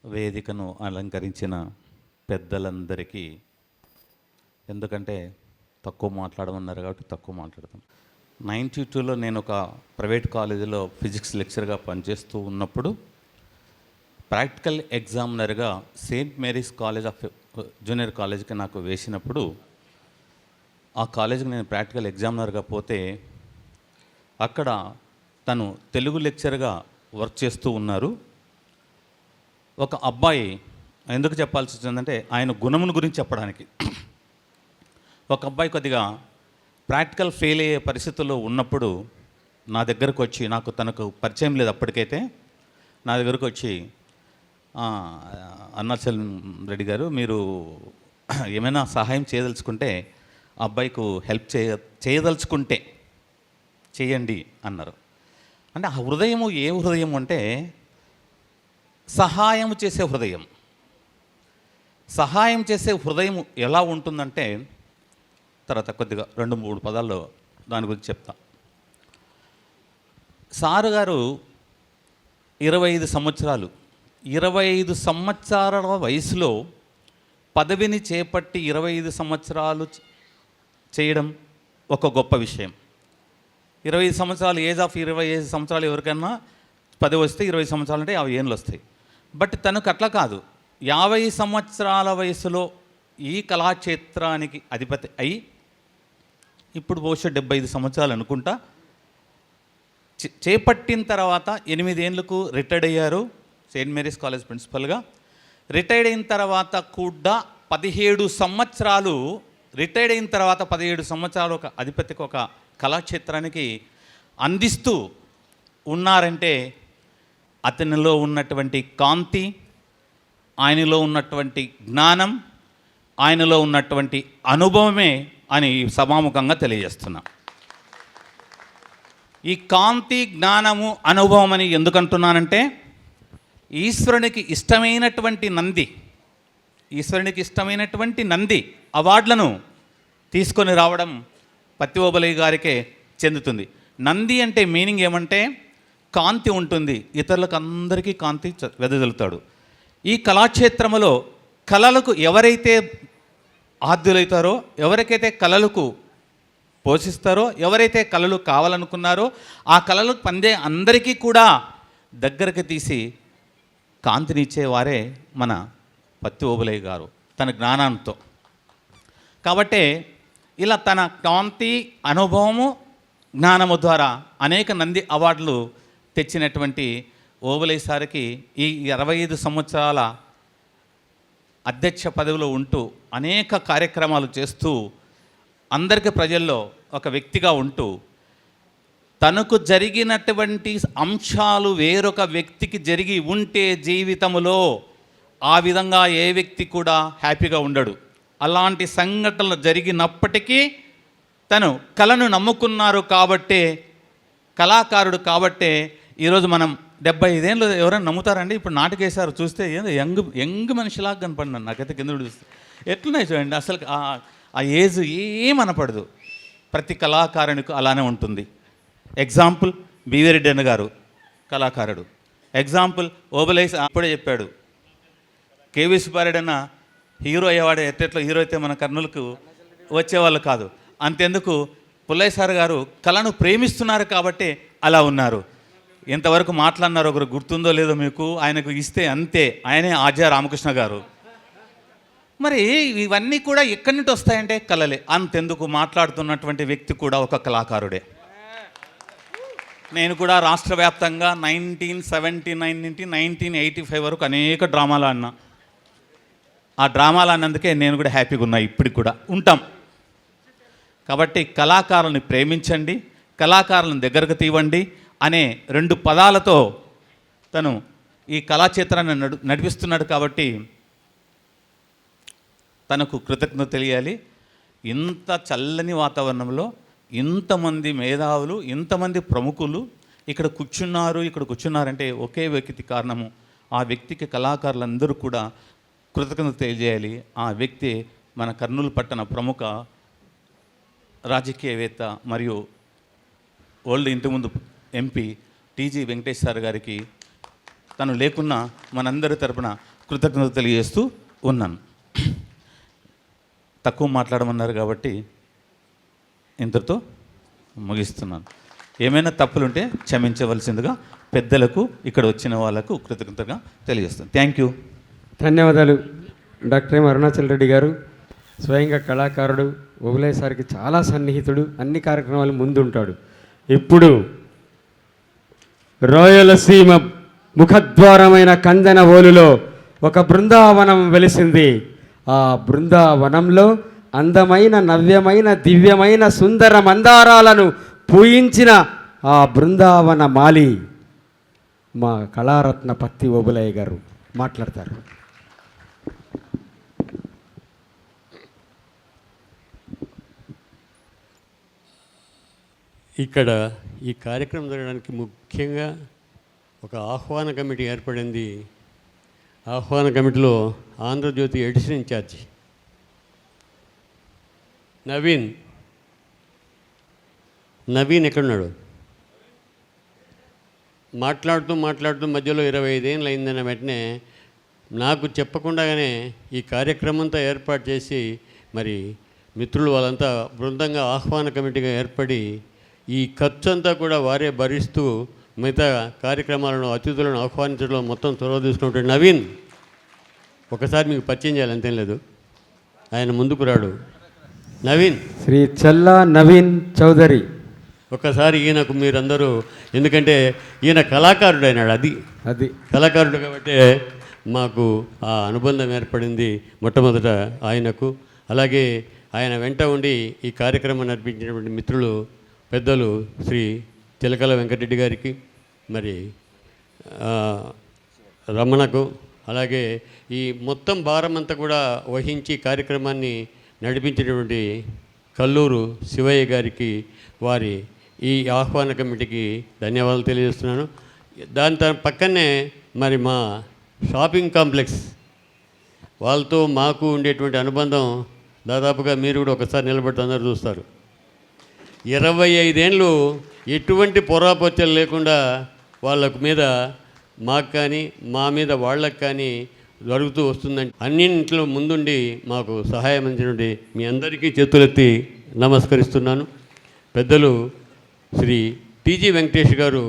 వేదికను అలంకరించిన పెద్దలందరికీ, ఎందుకంటే తక్కువ మాట్లాడమన్నారు కాబట్టి తక్కువ మాట్లాడతాం. 92లో నేను ఒక ప్రైవేట్ కాలేజీలో ఫిజిక్స్ లెక్చర్గా పనిచేస్తూ ఉన్నప్పుడు ప్రాక్టికల్ ఎగ్జామినర్గా Saint Mary's college of junior కాలేజ్కి నాకు వేసినప్పుడు ఆ కాలేజీకి నేను ప్రాక్టికల్ ఎగ్జామినర్గా పోతే అక్కడ తను తెలుగు లెక్చర్గా వర్క్ చేస్తూ ఉన్నారు. ఒక అబ్బాయి, ఎందుకు చెప్పాల్సి వచ్చిందంటే ఆయన గుణమును గురించి చెప్పడానికి, ఒక అబ్బాయి కొద్దిగా ప్రాక్టికల్ ఫెయిల్ అయ్యే పరిస్థితుల్లో ఉన్నప్పుడు నా దగ్గరకు వచ్చి, నాకు తనకు పరిచయం లేదు అప్పటికైతే, నా దగ్గరకు వచ్చి, అరుణాచలం రెడ్డి గారు మీరు ఏమైనా సహాయం చేయదలుచుకుంటే ఆ అబ్బాయికు హెల్ప్ చేయదలుచుకుంటే చేయండి అన్నారు. అంటే ఆ హృదయము ఏ హృదయం అంటే సహాయం చేసే హృదయం. సహాయం చేసే హృదయం ఎలా ఉంటుందంటే తర్వాత కొద్దిగా 2-3 పదాల్లో దాని గురించి చెప్తా. సారు గారు 25 సంవత్సరాల వయసులో పదవిని చేపట్టి 25 సంవత్సరాలు చేయడం ఒక గొప్ప విషయం. 25 సంవత్సరాలు, ఏజ్ ఆఫ్ 25 సంవత్సరాలు ఎవరికన్నా పదవి వస్తే 20 సంవత్సరాలు అంటే 50 ఏళ్ళు వస్తాయి. బట్ తనకు అట్లా కాదు, 50 సంవత్సరాల వయసులో ఈ కళాక్షేత్రానికి అధిపతి అయి ఇప్పుడు బహుశా 75 సంవత్సరాలు అనుకుంటా చేపట్టిన తర్వాత 8 ఏళ్ళకు రిటైర్డ్ అయ్యారు సెయింట్ మేరీస్ కాలేజ్ ప్రిన్సిపల్గా. రిటైర్డ్ అయిన తర్వాత కూడా 17 సంవత్సరాలు, రిటైర్డ్ అయిన తర్వాత 17 సంవత్సరాలు ఒక అధిపతికి, ఒక కళాక్షేత్రానికి అందిస్తూ ఉన్నారంటే అతనిలో ఉన్నటువంటి కాంతి, ఆయనలో ఉన్నటువంటి జ్ఞానం, ఆయనలో ఉన్నటువంటి అనుభవమే అని సభాముఖంగా తెలియజేస్తున్నా. ఈ కాంతి, జ్ఞానము, అనుభవం అని ఎందుకంటున్నానంటే ఈశ్వరునికి ఇష్టమైనటువంటి నంది అవార్డులను తీసుకొని రావడం పత్తి ఓబులయ్య గారికే చెందుతుంది. నంది అంటే మీనింగ్ ఏమంటే కాంతి ఉంటుంది, ఇతరులకు అందరికీ కాంతి వెదజల్లుతాడు. ఈ కళాక్షేత్రములో కళలకు ఎవరైతే ఆద్యులవుతారో, ఎవరికైతే కళలకు పోషిస్తారో, ఎవరైతే కళలు కావాలనుకున్నారో ఆ కళలు పందే అందరికీ కూడా దగ్గరకు తీసి కాంతినిచ్చేవారే మన పత్తి ఓబులయ్య గారు తన జ్ఞానంతో. కాబట్టే ఇలా తన కాంతి, అనుభవము, జ్ఞానము ద్వారా అనేక నంది అవార్డులు తెచ్చినటువంటి ఓబులయ్య సార్కి ఈ 25 సంవత్సరాల అధ్యక్ష పదవిలో ఉంటూ అనేక కార్యక్రమాలు చేస్తూ అందరికీ ప్రజల్లో ఒక వ్యక్తిగా ఉంటూ తనకు జరిగినటువంటి అంశాలు వేరొక వ్యక్తికి జరిగి ఉంటే జీవితంలో ఆ విధంగా ఏ వ్యక్తి కూడా హ్యాపీగా ఉండడు. అలాంటి సంఘటనలు జరిగినప్పటికీ తను కళను నమ్ముకున్నారు కాబట్టే, కళాకారుడు కాబట్టే ఈరోజు మనం 75 ఏళ్ళు ఎవరైనా నమ్ముతారండి? ఇప్పుడు నాటకేశారు చూస్తే ఏదో యంగ్ మనిషిలాగా కనపడినాను నాకైతే కింద చూస్తే. ఎట్లున్నాయి చూడండి, అసలు ఆ ఏజ్ ఏమనపడదు. ప్రతి కళాకారునికి అలానే ఉంటుంది. ఎగ్జాంపుల్ బివి రెడ్డి అన్న గారు కళాకారుడు. ఎగ్జాంపుల్ ఓబులయ్య అప్పుడే చెప్పాడు, కేవీ సుబ్బారెడ్డి అన్న హీరో అయ్యేవాడే. ఎట్టెట్లో హీరో అయితే మన కర్నూలుకు వచ్చేవాళ్ళు కాదు. అంతెందుకు పుల్లయ్య సార్ గారు కళను ప్రేమిస్తున్నారు కాబట్టి అలా ఉన్నారు. ఎంతవరకు మాట్లాడినారు ఒకరు గుర్తుందో లేదో మీకు, ఆయనకు ఇస్తే అంతే. ఆయనే ఆర్జే రామకృష్ణ గారు. మరి ఇవన్నీ కూడా ఎక్కడి నుండి వస్తాయంటే కళలే. అంతెందుకు మాట్లాడుతున్నటువంటి వ్యక్తి కూడా ఒక కళాకారుడే. నేను కూడా రాష్ట్ర వ్యాప్తంగా 1979 నుండి 1985 వరకు అనేక డ్రామాలు ఆడినా. ఆ డ్రామాలు అన్నందుకే నేను కూడా హ్యాపీగా ఉన్నా, ఇప్పటికి కూడా ఉంటాం. కాబట్టి కళాకారులను ప్రేమించండి, కళాకారులను దగ్గరకు తీవండి అనే 2 పదాలతో తను ఈ కళాక్షేత్రాన్ని నడిపిస్తున్నాడు. కాబట్టి తనకు కృతజ్ఞత తెలియాలి. ఇంత చల్లని వాతావరణంలో ఇంతమంది మేధావులు, ఇంతమంది ప్రముఖులు ఇక్కడ కూర్చున్నారంటే ఒకే వ్యక్తి కారణము. ఆ వ్యక్తికి కళాకారులందరూ కూడా కృతజ్ఞత తెలియజేయాలి. ఆ వ్యక్తి మన కర్నూలు పట్టణ ప్రముఖ రాజకీయవేత్త మరియు ఓల్డ్ ఇంతకుముందు ఎంపీ టీజీ వెంకటేష్ సార్ గారికి తను లేకున్నా మనందరి తరపున కృతజ్ఞత తెలియజేస్తూ ఉన్నాను. తక్కువ మాట్లాడమన్నారు కాబట్టి ఇంతటితో ముగిస్తున్నాను. ఏమైనా తప్పులుంటే క్షమించవలసిందిగా పెద్దలకు ఇక్కడ వచ్చిన వాళ్ళకు కృతజ్ఞతగా తెలియజేస్తాను. Thank you. ధన్యవాదాలు. డాక్టర్ ఎం అరుణాచల్ రెడ్డి గారు స్వయంగా కళాకారుడు, ఓబులయ్య సార్కి చాలా సన్నిహితుడు, అన్ని కార్యక్రమాలు ముందుంటాడు. ఇప్పుడు రాయలసీమ ముఖద్వారమైన కందనవోలులో ఒక బృందావనం వెలిసింది. ఆ బృందావనంలో అందమైన, నవ్యమైన, దివ్యమైన, సుందర మందారాలను పూయించిన ఆ బృందావన మాలి మా కళారత్న పత్తి ఓబులయ్య గారు మాట్లాడతారు. ఇక్కడ ఈ కార్యక్రమం జరగడానికి ముఖ్యంగా ఒక ఆహ్వాన కమిటీ ఏర్పడింది. ఆహ్వాన కమిటీలో ఆంధ్రజ్యోతి ఎడిషన్ ఇన్ఛార్జి నవీన్ ఎక్కడున్నాడు? మాట్లాడుతూ మధ్యలో 25 ఏళ్ళు అయిందన్న వెంటనే నాకు చెప్పకుండానే ఈ కార్యక్రమంతో ఏర్పాటు చేసి మరి మిత్రులు వాళ్ళంతా బృందంగా ఆహ్వాన కమిటీగా ఏర్పడి ఈ ఖర్చు అంతా కూడా వారే భరిస్తూ మిగతా కార్యక్రమాలను, అతిథులను ఆహ్వానించడంలో మొత్తం చొరవ తీసుకున్నట్టు నవీన్ ఒకసారి మీకు పరిచయం చేయాలి, అంతేం లేదు. ఆయన ముందుకు రాడు. నవీన్, శ్రీ చల్లా నవీన్ చౌదరి. ఒకసారి ఈయనకు మీరందరూ, ఎందుకంటే ఈయన కళాకారుడు అయినాడు, అది కళాకారుడు కాబట్టి మాకు ఆ అనుబంధం ఏర్పడింది మొట్టమొదట ఆయనకు. అలాగే ఆయన వెంట ఉండి ఈ కార్యక్రమం నడిపించినటువంటి మిత్రులు పెద్దలు శ్రీ చిలకల వెంకటరెడ్డి గారికి, మరి రమణకు, అలాగే ఈ మొత్తం భారం అంతా కూడా వహించి కార్యక్రమాన్ని నడిపించినటువంటి కల్లూరు శివయ్య గారికి, వారి ఈ ఆహ్వాన కమిటీకి ధన్యవాదాలు తెలియజేస్తున్నాను. దాని పక్కనే మరి మా షాపింగ్ కాంప్లెక్స్ వాళ్ళతో మాకు ఉండేటువంటి అనుబంధం దాదాపుగా మీరు కూడా ఒకసారి నిలబడి అందరూ చూస్తారు. 25 ఏళ్ళు ఎటువంటి పొరాపొచ్చలు లేకుండా వాళ్ళకు మీద మాకు కానీ మా మీద వాళ్ళకు కానీ జరుగుతూ వస్తుందండి. అన్నింటిలో ముందుండి మాకు సహాయం అందించినటువంటి మీ అందరికీ చేతులెత్తి నమస్కరిస్తున్నాను. పెద్దలు శ్రీ టీజీ వెంకటేష్ గారు,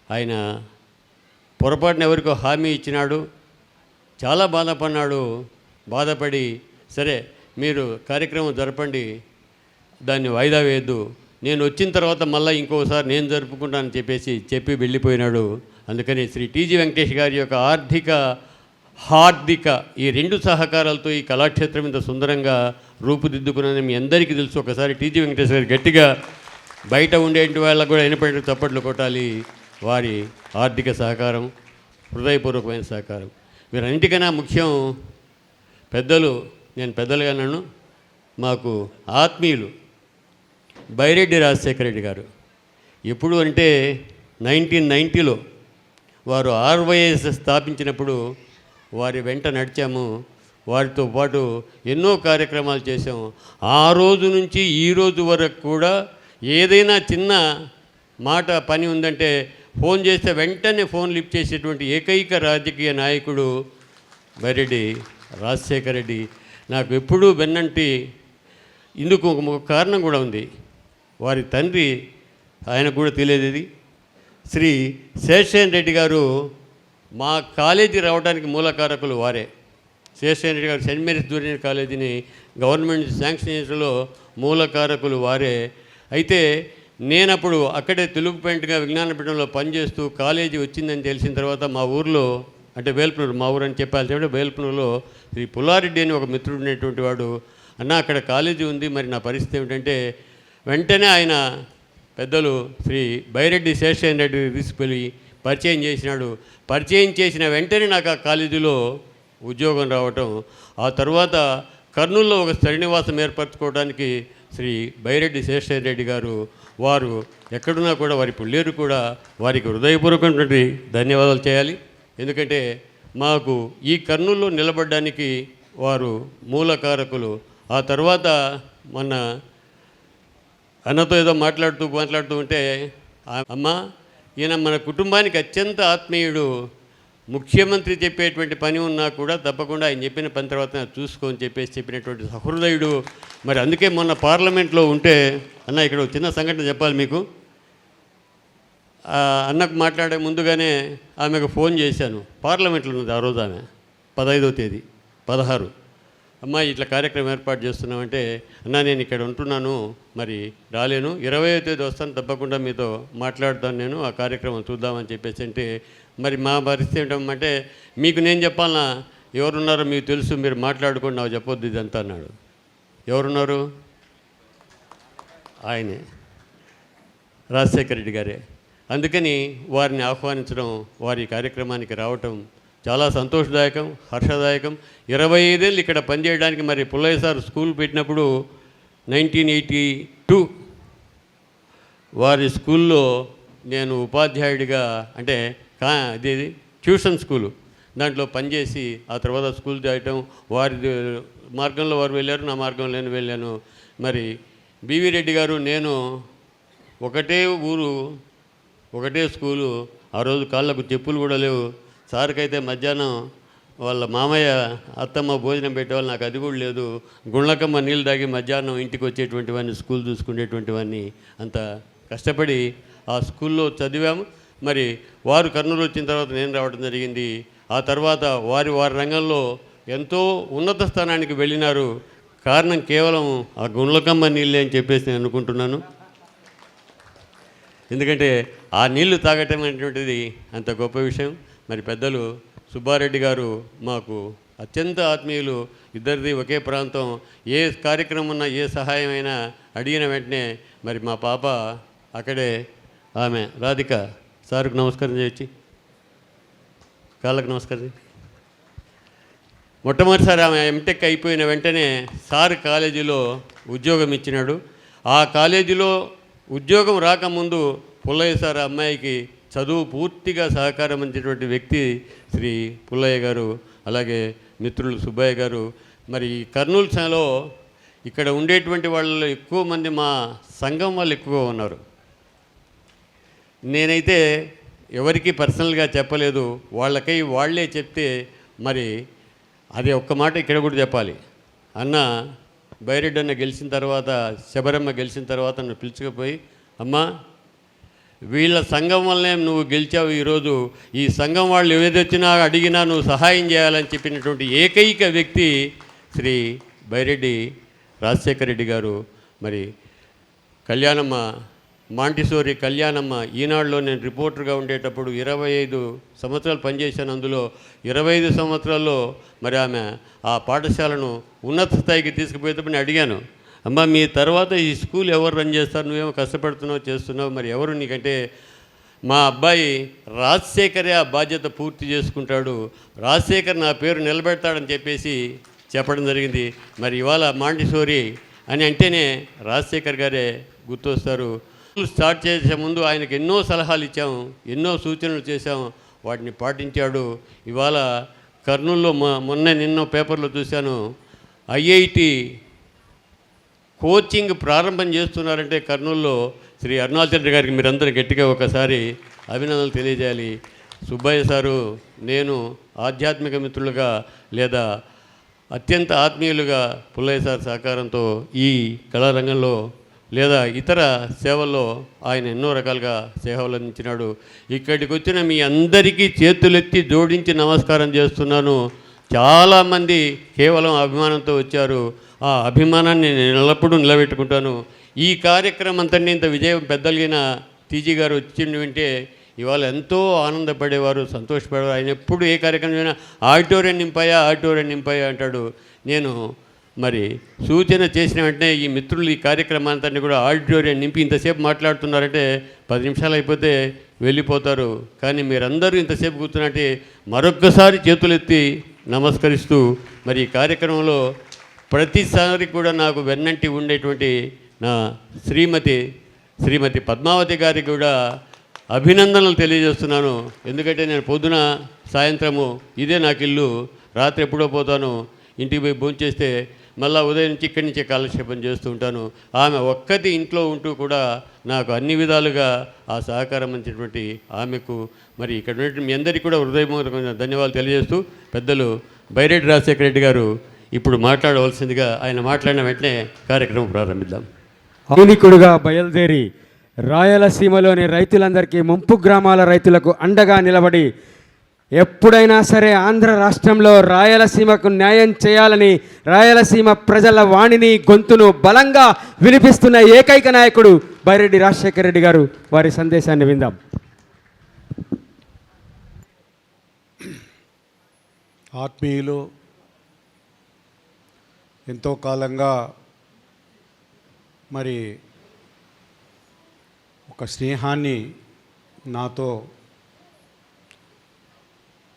ఆయన పొరపాటున ఎవరికో హామీ ఇచ్చినాడు, చాలా బాధపడి సరే మీరు కార్యక్రమం జరపండి, దాన్ని వాయిదా వేయద్దు, నేను వచ్చిన తర్వాత మళ్ళీ ఇంకోసారి నేను జరుపుకుంటానని చెప్పి వెళ్ళిపోయినాడు. అందుకని శ్రీ టీజీ వెంకటేష్ గారి యొక్క హార్దిక ఈ 2 సహకారాలతో ఈ కళాక్షేత్రం ఇంత సుందరంగా రూపుదిద్దుకున్నదని మీ అందరికీ తెలుసు. ఒకసారి టీజీ వెంకటేష్ గారు గట్టిగా బయట ఉండేటి వాళ్ళకు కూడా వినపడే చప్పట్లు కొట్టాలి. వారి ఆర్థిక సహకారం, హృదయపూర్వకమైన సహకారం. వీరన్నిటికన్నా ముఖ్యం పెద్దలు, నేను పెద్దలుగా నన్ను మాకు ఆత్మీయులు బైరెడ్డి రాజశేఖర రెడ్డి గారు. ఎప్పుడు అంటే 1990లో వారు RYS స్థాపించినప్పుడు వారి వెంట నడిచాము, వారితో పాటు ఎన్నో కార్యక్రమాలు చేసాము. ఆ రోజు నుంచి ఈ రోజు వరకు కూడా ఏదైనా చిన్న మాట పని ఉందంటే ఫోన్ చేస్తే వెంటనే ఫోన్ లిఫ్ట్ చేసేటువంటి ఏకైక రాజకీయ నాయకుడు బైరెడ్డి రాజశేఖర రెడ్డి. నాకు ఎప్పుడూ వెన్నంటి. ఇందుకు ఒక కారణం కూడా ఉంది. వారి తండ్రి, ఆయనకు కూడా తెలియదు ఇది, శ్రీ శేషయ్య రెడ్డి గారు మా కాలేజీ రావడానికి మూలకారకులు వారే. శేషయ్య రెడ్డి గారు సెయింట్ మేరీస్ జూనియర్ కాలేజీని గవర్నమెంట్ శాంక్షన్ చేయడంలో మూలకారకులు వారే. అయితే నేనప్పుడు అక్కడే తెలుగు పెయింట్గా విజ్ఞానపీఠంలో పనిచేస్తూ కాలేజీ వచ్చిందని తెలిసిన తర్వాత మా ఊర్లో, అంటే వేల్పునూరు, మా ఊరు అని చెప్పాల్సి వేల్పునూరులో శ్రీ పుల్లారెడ్డి అని ఒక మిత్రుడు ఉండేటువంటి వాడు, అన్న అక్కడ కాలేజీ ఉంది, మరి నా పరిస్థితి ఏమిటంటే వెంటనే ఆయన పెద్దలు శ్రీ బైరెడ్డి శేషయ్య రెడ్డి తీసుకెళ్ళి పరిచయం చేసినాడు. పరిచయం చేసిన వెంటనే నాకు ఆ కాలేజీలో ఉద్యోగం రావటం, ఆ తర్వాత కర్నూలులో ఒక శ్రీనివాసం ఏర్పరచుకోవడానికి శ్రీ బైరెడ్డి శేషయ్య రెడ్డి గారు, వారు ఎక్కడున్నా కూడా, వారి పుల్లేరు కూడా, వారికి హృదయపూర్వకమైనటువంటి ధన్యవాదాలు చేయాలి. ఎందుకంటే మాకు ఈ కర్నూలులో నిలబడడానికి వారు మూలకారకులు. ఆ తర్వాత మొన్న అన్నతో ఏదో మాట్లాడుతూ ఉంటే, అమ్మ ఈయన మన కుటుంబానికి అత్యంత ఆత్మీయుడు, ముఖ్యమంత్రి చెప్పేటువంటి పని ఉన్నా కూడా తప్పకుండా ఆయన చెప్పిన పని తర్వాత చూసుకొని చెప్పినటువంటి సహృదయుడు. మరి అందుకే మొన్న పార్లమెంట్లో ఉంటే అన్న ఇక్కడ ఒక చిన్న సంఘటన చెప్పాలి మీకు. అన్నకు మాట్లాడే ముందుగానే ఆమెకు ఫోన్ చేశాను. పార్లమెంట్లో ఉంది ఆ రోజు ఆమె 15వ తేదీ 16. అమ్మ ఇట్లా కార్యక్రమం ఏర్పాటు చేస్తున్నామంటే, అన్న నేను ఇక్కడ ఉంటున్నాను, మరి రాలేను, 20వ తేదీ వస్తాను, తప్పకుండా మీతో మాట్లాడతాను, నేను ఆ కార్యక్రమం చూద్దామని చెప్పేసి అంటే, మరి మా పరిస్థితి ఏంటంటే, మీకు నేను చెప్పాలన్నా, ఎవరున్నారో మీకు తెలుసు, మీరు మాట్లాడుకోండి, నాకు చెప్పొద్దు ఇదంతా అన్నాడు. ఎవరున్నారు? ఆయనే, రాజశేఖర రెడ్డి గారే. అందుకని వారిని ఆహ్వానించడం, వారి కార్యక్రమానికి రావటం చాలా సంతోషదాయకం, హర్షదాయకం. 25 ఏళ్ళు ఇక్కడ పనిచేయడానికి, మరి పుల్లయ్య సార్ స్కూల్ పెట్టినప్పుడు 1982 వారి స్కూల్లో నేను ఉపాధ్యాయుడిగా, అంటే ఇది ట్యూషన్ స్కూలు, దాంట్లో పనిచేసి ఆ తర్వాత స్కూల్ చేయటం, వారి మార్గంలో వారు వెళ్ళారు, నా మార్గంలో నేను వెళ్ళాను. మరి బివి రెడ్డి గారు, నేను ఒకటే ఊరు, ఒకటే స్కూలు. ఆ రోజు కాళ్ళకు చెప్పులు కూడా లేవు. సార్కైతే మధ్యాహ్నం వాళ్ళ మామయ్య అత్తమ్మ భోజనం పెట్టేవాళ్ళు, నాకు అది కూడా లేదు. గుళ్ళకమ్మ నీళ్ళు తాగి మధ్యాహ్నం ఇంటికి వచ్చేటువంటి వాడిని, స్కూల్ చూసుకునేటువంటి వాడిని. అంత కష్టపడి ఆ స్కూల్లో చదివాము. మరి వారు కర్నూలు వచ్చిన తర్వాత నేను రావడం జరిగింది. ఆ తర్వాత వారి రంగంలో ఎంతో ఉన్నత స్థానానికి వెళ్ళినారు. కారణం కేవలం ఆ గుళ్ళకమ్మ నీళ్ళే అని చెప్పేసి నేను అనుకుంటున్నాను. ఎందుకంటే ఆ నీళ్లు తాగటం అనేటువంటిది అంత గొప్ప విషయం. మరి పెద్దలు సుబ్బారెడ్డి గారు మాకు అత్యంత ఆత్మీయులు, ఇద్దరిది ఒకే ప్రాంతం. ఏ కార్యక్రమం ఉన్నా, ఏ సహాయమైనా అడిగిన వెంటనే, మరి మా పాప అక్కడే, ఆమె రాధిక, సార్కు నమస్కారం చేయొచ్చి, కాళ్ళకు నమస్కారం చేయి. మొట్టమొదటిసారి ఆమె ఎంటెక్ అయిపోయిన వెంటనే సార్ కాలేజీలో ఉద్యోగం ఇచ్చినాడు. ఆ కాలేజీలో ఉద్యోగం రాకముందు పుల్లయ్య సార్ అమ్మాయికి చదువు పూర్తిగా సహకారం అందించినటువంటి వ్యక్తి శ్రీ పుల్లయ్య గారు, అలాగే మిత్రులు సుబ్బయ్య గారు. మరి కర్నూలులో ఇక్కడ ఉండేటువంటి వాళ్ళు ఎక్కువ మంది మా సంఘం వాళ్ళు ఎక్కువగా ఉన్నారు. నేనైతే ఎవరికి పర్సనల్గా చెప్పలేదు, వాళ్ళకై వాళ్ళే చెప్తే, మరి అది ఒక్క మాట ఇక్కడ కూడా చెప్పాలి. అన్న బైరెడ్డి అన్న గెలిచిన తర్వాత, శబరమ్మ గెలిచిన తర్వాత నన్ను పిలుచుకుపోయి, అమ్మా వీళ్ళ సంఘం వల్లనే నువ్వు గెలిచావు, ఈరోజు ఈ సంఘం వాళ్ళు ఏదొచ్చినా అడిగినా నువ్వు సహాయం చేయాలని చెప్పినటువంటి ఏకైక వ్యక్తి శ్రీ బైరెడ్డి రాజశేఖర రెడ్డి గారు. మరి కళ్యాణమ్మ, మాంటిసోరి కళ్యాణమ్మ, ఈనాడులో నేను రిపోర్టర్గా ఉండేటప్పుడు 25 సంవత్సరాలు పనిచేశాను. అందులో 25 సంవత్సరాల్లో మరి ఆమె ఆ పాఠశాలను ఉన్నత స్థాయికి తీసుకుపోయేటప్పుడు నేను అడిగాను, అమ్మ మీ తర్వాత ఈ స్కూల్ ఎవరు రన్ చేస్తారు, నువ్వేమో కష్టపడుతున్నావు చేస్తున్నావు, మరి ఎవరు నీకంటే, మా అబ్బాయి రాజశేఖరే ఆ బాధ్యత పూర్తి చేసుకుంటాడు, రాజశేఖర్ నా పేరు నిలబెడతాడని చెప్పేసి చెప్పడం జరిగింది. మరి ఇవాళ మాంటిసోరి అని అంటేనే రాజశేఖర్ గారే గుర్తొస్తారు. స్టార్ట్ చేసే ముందు ఆయనకు ఎన్నో సలహాలు ఇచ్చాము, ఎన్నో సూచనలు చేశాము, వాటిని పాటించాడు. ఇవాళ కర్నూలులో నిన్న పేపర్లో చూశాను, ఐఐటి కోచింగ్ ప్రారంభం చేస్తున్నారంటే కర్నూలులో శ్రీ అరుణాచల్ గారికి మీరందరూ గట్టిగా ఒకసారి అభినందనలు తెలియజేయాలి. సుబ్బయ్య సారు, నేను ఆధ్యాత్మిక మిత్రులుగా లేదా అత్యంత ఆత్మీయులుగా పుల్లయ్య సార్ సహకారంతో ఈ కళారంగంలో లేదా ఇతర సేవల్లో ఆయన ఎన్నో రకాలుగా సేవలు అందించినాడు. ఇక్కడికి వచ్చిన మీ అందరికీ చేతులెత్తి జోడించి నమస్కారం చేస్తున్నాను. చాలామంది కేవలం అభిమానంతో వచ్చారు. ఆ అభిమానాన్ని నేను ఎల్లప్పుడూ నిలబెట్టుకుంటాను. ఈ కార్యక్రమం అంతా ఇంత విజయం పెద్దలిగిన టీజీ గారు వచ్చిండి వింటే ఇవాళ ఎంతో ఆనందపడేవారు, సంతోషపడేవారు. ఆయన ఎప్పుడు ఏ కార్యక్రమం అయినా ఆడిటోరియం నింపాయా అంటాడు. నేను మరి సూచన చేసిన వెంటనే ఈ మిత్రులు ఈ కార్యక్రమాంతాన్ని కూడా ఆడిటోరియం నింపి ఇంతసేపు మాట్లాడుతున్నారంటే 10 నిమిషాలు అయిపోతే వెళ్ళిపోతారు. కానీ మీరందరూ ఇంతసేపు కూర్చున్నట్టే మరొక్కసారి చేతులెత్తి నమస్కరిస్తూ, మరి ఈ కార్యక్రమంలో ప్రతిసారి కూడా నాకు వెన్నంటి ఉండేటువంటి నా శ్రీమతి పద్మావతి గారికి కూడా అభినందనలు తెలియజేస్తున్నాను. ఎందుకంటే నేను పొద్దున సాయంత్రము ఇదే నాకు ఇల్లు, రాత్రి ఎప్పుడో పోతాను, ఇంటికి పోయి భోంచేస్తే మళ్ళీ ఉదయం నుంచి ఇక్కడి నుంచే కాలక్షేపం చేస్తూ ఉంటాను. ఆమె ఒక్కటి ఇంట్లో ఉంటూ కూడా నాకు అన్ని విధాలుగా ఆ సహకారం అందించినటువంటి ఆమెకు మరి ఇక్కడ ఉన్నటువంటి మీ అందరికీ కూడా హృదయపూర్వకమైన ధన్యవాదాలు తెలియజేస్తూ పెద్దలు బైరెడ్డి రాజశేఖర రెడ్డి గారు ఇప్పుడు మాట్లాడవలసిందిగా ఆయన మాట్లాడిన వెంటనే కార్యక్రమం ప్రారంభిద్దాం. ఆధునికుడుగా బయలుదేరి రాయలసీమలోని రైతులందరికీ ముంపు గ్రామాల రైతులకు అండగా నిలబడి ఎప్పుడైనా సరే ఆంధ్ర రాష్ట్రంలో రాయలసీమకు న్యాయం చేయాలని రాయలసీమ ప్రజల వాణిని గొంతును బలంగా వినిపిస్తున్న ఏకైక నాయకుడు బైరెడ్డి రాజశేఖర రెడ్డి గారు. వారి సందేశాన్ని విందాం. ఆత్మీయులు, ఎంతో కాలంగా మరి ఒక స్నేహాన్ని నాతో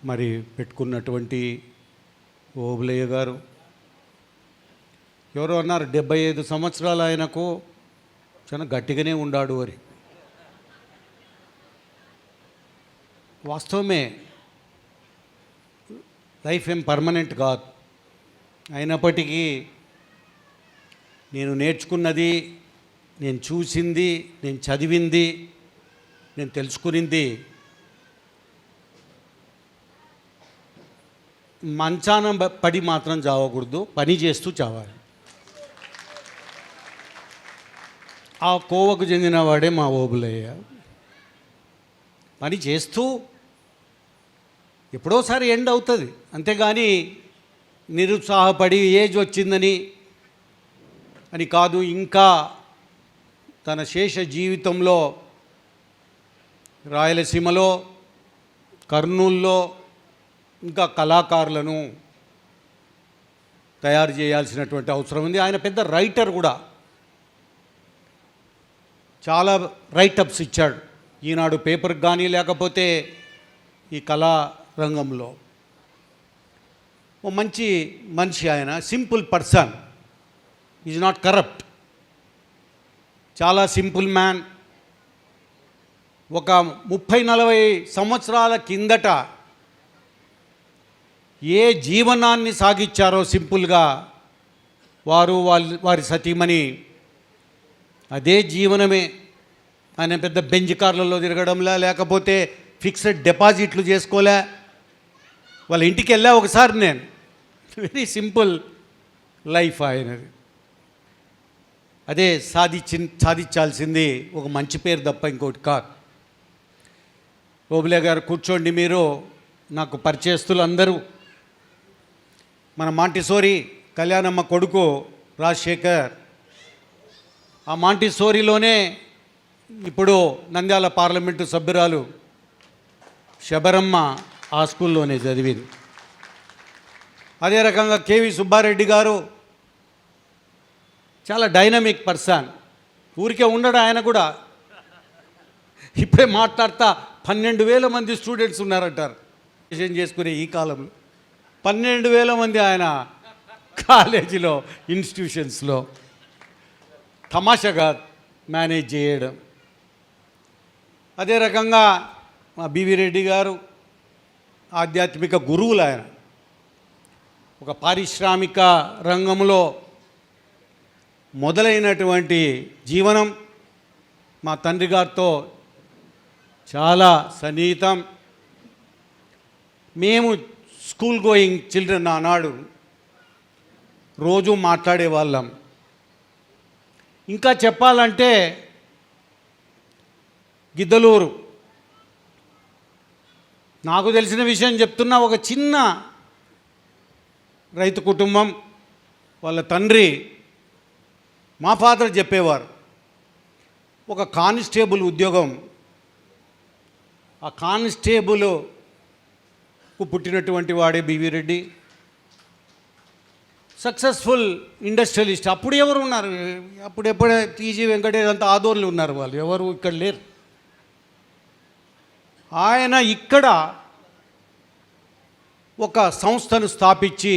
మరి పెట్టుకున్నటువంటి ఓబులయ్య గారు, ఎవరో అన్నారు 75 సంవత్సరాలు ఆయనకు చాలా గట్టిగానే ఉండాడు అని. వాస్తవమే, లైఫ్ ఏం పర్మనెంట్ కాదు. అయినప్పటికీ నేను నేర్చుకున్నది, నేను చూసింది, నేను చదివింది, నేను తెలుసుకునింది మంచాన పడి మాత్రం చావకూడదు, పని చేస్తూ చావాలి. ఆ కోవకు చెందిన వాడే మా ఓబులయ్య. పని చేస్తూ ఎప్పుడోసారి ఎండ్ అవుతుంది, అంతేగాని నిరుత్సాహపడి ఏజ్ వచ్చిందని అని కాదు. ఇంకా తన శేష జీవితంలో రాయలసీమలో, కర్నూల్లో ఇంకా కళాకారులను తయారు చేయాల్సినటువంటి అవసరం ఉంది. ఆయన పెద్ద రైటర్ కూడా, చాలా రైటప్స్ ఇచ్చాడు ఈనాడు పేపర్కి కానీ, లేకపోతే ఈ కళా రంగంలో. ఓ మంచి మనిషి ఆయన, simple person, is not corrupt, చాలా సింపుల్ మ్యాన్. ఒక 30-40 సంవత్సరాల కిందట ఏ జీవనాన్ని సాగించారో సింపుల్గా వారి సతీమణి, అదే జీవనమే. ఆయన పెద్ద బెంజ్ కార్లలో తిరగడంలా, లేకపోతే ఫిక్స్డ్ డిపాజిట్లు చేసుకోలే. వాళ్ళ ఇంటికి వెళ్ళా ఒకసారి నేను, వెరీ సింపుల్ లైఫ్ ఆయనది. అదే సాధించాల్సింది ఒక మంచి పేరు తప్ప ఇంకోటి కాదు. ఓబులే గారు కూర్చోండి. మీరు నాకు పరిచయస్తులు అందరూ, మన మాంటిసోరి కళ్యాణమ్మ కొడుకు రాజశేఖర్, ఆ మాంటిసోరిలోనే ఇప్పుడు నంద్యాల పార్లమెంటు సభ్యురాలు శబరమ్మ ఆ స్కూల్లోనే చదివింది. అదే రకంగా కేవి సుబ్బారెడ్డి గారు చాలా డైనమిక్ పర్సన్, ఊరికే ఉండడు ఆయన కూడా. ఇప్పుడే మాట్లాడతా 12,000 మంది స్టూడెంట్స్ ఉన్నారంటారు చేసుకునే ఈ కాలంలో. 12,000 మంది ఆయన కాలేజీలో, ఇన్స్టిట్యూషన్స్లో తమాషాగా మేనేజ్ చేయడం. అదే రకంగా మా బివి రెడ్డి గారు ఆధ్యాత్మిక గురువులు. ఆయన ఒక పారిశ్రామిక రంగంలో మొదలైనటువంటి జీవనం మా తండ్రి గారితో చాలా సన్నిహితం. మేము స్కూల్ గోయింగ్ చిల్డ్రన్ ఆనాడు రోజు మాట్లాడేవాళ్ళం. ఇంకా చెప్పాలంటే గిద్దలూరు, నాకు తెలిసిన విషయం చెప్తున్నా, ఒక చిన్న రైతు కుటుంబం. వాళ్ళ తండ్రి, మా ఫాదర్ చెప్పేవారు, ఒక కానిస్టేబుల్ ఉద్యోగం. ఆ కానిస్టేబుల్కు పుట్టినటువంటి వాడే బివి రెడ్డి. Successful industrialist. అప్పుడు ఎవరు ఉన్నారు? అప్పుడెప్పుడే టీజీ వెంకటేష్ అంతా ఆదోర్లు ఉన్నారు, వాళ్ళు ఎవరు ఇక్కడ లేరు. ఆయన ఇక్కడ ఒక సంస్థను స్థాపించి,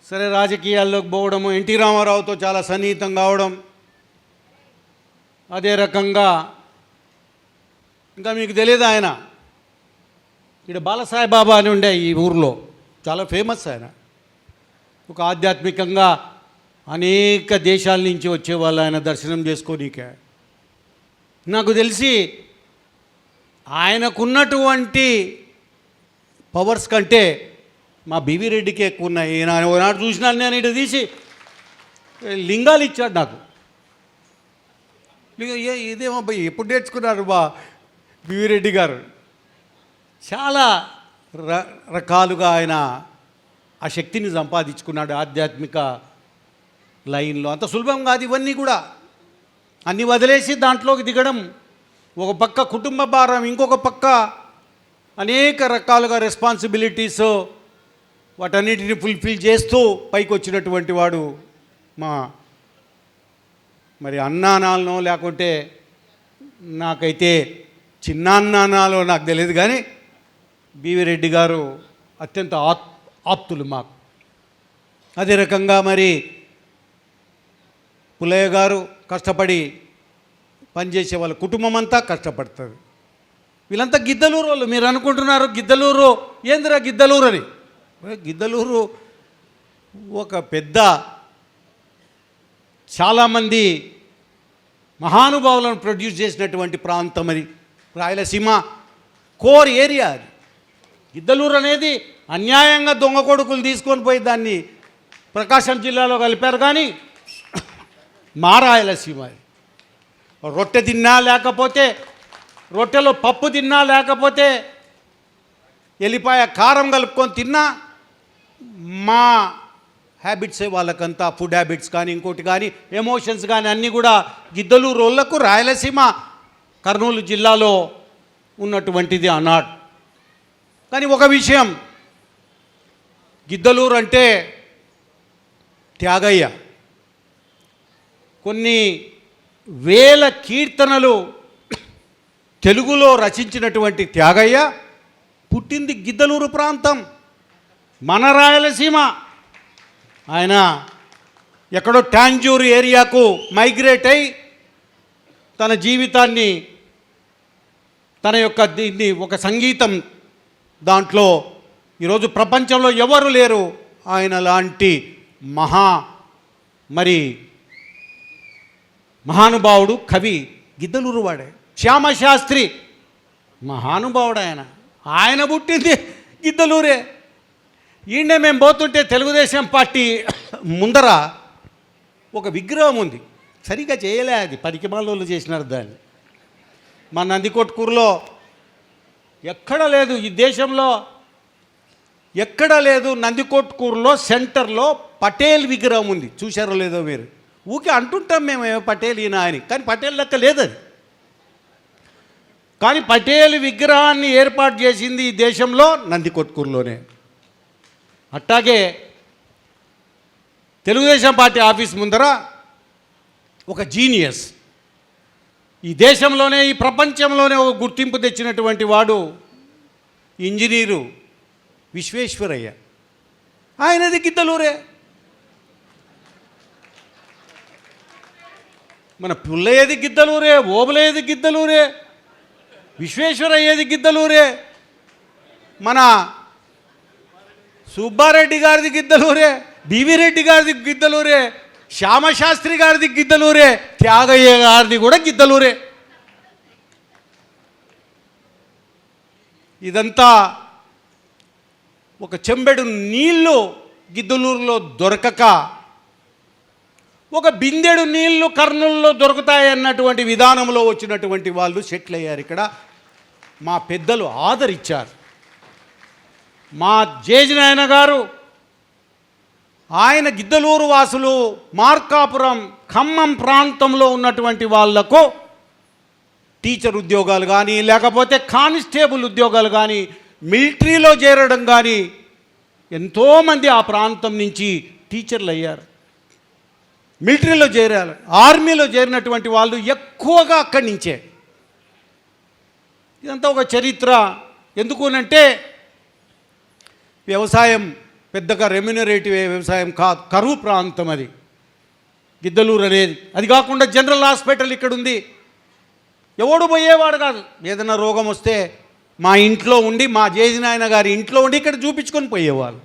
సరే రాజకీయాల్లోకి పోవడము, ఎన్టీ రామారావుతో చాలా సన్నిహితం కావడం, అదే రకంగా ఇంకా మీకు తెలియదు, ఆయన ఇక్కడ బాలసాయిబాబా అని ఉండే ఈ ఊర్లో, చాలా ఫేమస్ ఆయన. ఒక ఆధ్యాత్మికంగా అనేక దేశాల నుంచి వచ్చేవాళ్ళు ఆయన దర్శనం చేసుకోనీకే. నాకు తెలిసి ఆయనకున్నటువంటి పవర్స్ కంటే మా బివి రెడ్డికి ఎక్కువ ఉన్నాయి. నేను ఒకనాడు చూసినాను, నేను ఇటు తీసి లింగాలు ఇచ్చాడు నాకు. ఇదేమో ఎప్పుడు నేర్చుకున్నారు బా బివి రెడ్డి గారు. చాలా రకాలుగా ఆయన ఆ శక్తిని సంపాదించుకున్నాడు ఆధ్యాత్మిక లైన్లో. అంత సులభం కాదు ఇవన్నీ కూడా. అన్నీ వదిలేసి దాంట్లోకి దిగడం, ఒక పక్క కుటుంబ భారం, ఇంకొక పక్క అనేక రకాలుగా రెస్పాన్సిబిలిటీస్, వాటన్నిటిని ఫుల్ఫిల్ చేస్తూ పైకి వచ్చినటువంటి వాడు మా మరి అన్నానాలనో లేకుంటే నాకైతే చిన్నాన్నానాలో నాకు తెలియదు, కానీ బివి రెడ్డి గారు అత్యంత ఆప్తులు మాకు. అదే రకంగా మరి పుల్లయ్య గారు కష్టపడి పనిచేసే వాళ్ళ కుటుంబం అంతా కష్టపడుతుంది. వీళ్ళంతా గిద్దలూరు వాళ్ళు. మీరు అనుకుంటున్నారు గిద్దలూరు ఏందిరా గిద్దలూరు అని. గిద్దలూరు ఒక పెద్ద చాలామంది మహానుభావులను ప్రొడ్యూస్ చేసినటువంటి ప్రాంతం అది. రాయలసీమ కోర్ ఏరియా అది. గిద్దలూరు అనేది అన్యాయంగా దొంగ కొడుకులు తీసుకొని పోయి దాన్ని ప్రకాశం జిల్లాలో కలిపారు. కానీ మా రాయలసీమ రొట్టె తిన్నా, లేకపోతే రొట్టెలో పప్పు తిన్నా, లేకపోతే ఎల్లిపాయ కారం కలుపుకొని తిన్నా, మా హ్యాబిట్సే వాళ్ళకంతా, ఫుడ్ హ్యాబిట్స్ కానీ ఇంకోటి కానీ ఎమోషన్స్ కానీ అన్నీ కూడా గిద్దలూరు వాళ్ళకు రాయలసీమ కర్నూలు జిల్లాలో ఉన్నటువంటిది అన్నాడు. కానీ ఒక విషయం, గిద్దలూరు అంటే త్యాగయ్య కొన్ని వేల కీర్తనలు తెలుగులో రచించినటువంటి త్యాగయ్య పుట్టింది గిద్దలూరు ప్రాంతం, మన రాయలసీమ. ఆయన ఎక్కడో టాంజూరు ఏరియాకు మైగ్రేట్ అయి తన జీవితాన్ని, తన యొక్క దీన్ని ఒక సంగీతం దాంట్లో ఈరోజు ప్రపంచంలో ఎవరు లేరు ఆయన లాంటి మహానుభావుడు కవి గిద్దలూరు వాడే. శ్యామశాస్త్రి మహానుభావుడు ఆయన పుట్టింది గిద్దలూరే. ఈయనే మేము పోతుంటే తెలుగుదేశం పార్టీ ముందర ఒక విగ్రహం ఉంది, సరిగా చేయలే, అది పనికిమాలోళ్ళు చేసినారు దాన్ని. మా నందికొట్కూరులో ఎక్కడ లేదు, ఈ దేశంలో ఎక్కడ లేదు. నందికొట్కూరులో సెంటర్లో పటేల్ విగ్రహం ఉంది, చూశారో లేదో మీరు. ఊకే అంటుంటాం మేము పటేల్ ఈయన అని, కానీ పటేల్ లెక్క లేదు అది. కానీ పటేల్ విగ్రహాన్ని ఏర్పాటు చేసింది ఈ దేశంలో నందికొట్కూరులోనే. అట్టాగే తెలుగుదేశం పార్టీ ఆఫీస్ ముందర ఒక జీనియస్, ఈ దేశంలోనే ఈ ప్రపంచంలోనే ఒక గుర్తింపు తెచ్చినటువంటి వాడు ఇంజనీరు విశ్వేశ్వరయ్య. ఆయనది గిద్దలూరే. మన పుల్లయ్యది గిద్దలూరే, ఓబులయ్యది గిద్దలూరే, విశ్వేశ్వరయ్యది గిద్దలూరే, మన సుబ్బారెడ్డి గారిది గిద్దలూరే, బివి రెడ్డి గారిది గిద్దలూరే, శ్యామశాస్త్రి గారిది గిద్దలూరే, త్యాగయ్య గారిది కూడా గిద్దలూరే. ఇదంతా ఒక చెంబెడు నీళ్ళు గిద్దలూరులో దొరకక, ఒక బిందెడు నీళ్లు కర్నూలులో దొరుకుతాయన్నటువంటి విధానంలో వచ్చినటువంటి వాళ్ళు సెటిల్ అయ్యారు ఇక్కడ. మా పెద్దలు ఆదరించారు. మా జేజినాయన గారు, ఆయన గిద్దలూరు వాసులు, మార్కాపురం ఖమ్మం ప్రాంతంలో ఉన్నటువంటి వాళ్లకు టీచర్ ఉద్యోగాలు కానీ, లేకపోతే కానిస్టేబుల్ ఉద్యోగాలు కానీ, మిలిటరీలో చేరడం కానీ, ఎంతోమంది ఆ ప్రాంతం నుంచి టీచర్లు అయ్యారు, మిలిటరీలో చేరారు, ఆర్మీలో చేరినటువంటి వాళ్ళు ఎక్కువగా అక్కడి నుంచే. ఇదంతా ఒక చరిత్ర. ఎందుకునంటే వ్యవసాయం పెద్దగా రెమ్యునరేటివ్ వ్యవసాయం కాదు, కరువు ప్రాంతం అది గిద్దలూరు అనేది. అది కాకుండా జనరల్ హాస్పిటల్ ఇక్కడ ఉంది, ఎవడు పోయేవాడు కాదు. ఏదైనా రోగం వస్తే మా ఇంట్లో ఉండి, మా జేజినాయన గారి ఇంట్లో ఉండి ఇక్కడ చూపించుకొని పోయేవాళ్ళు.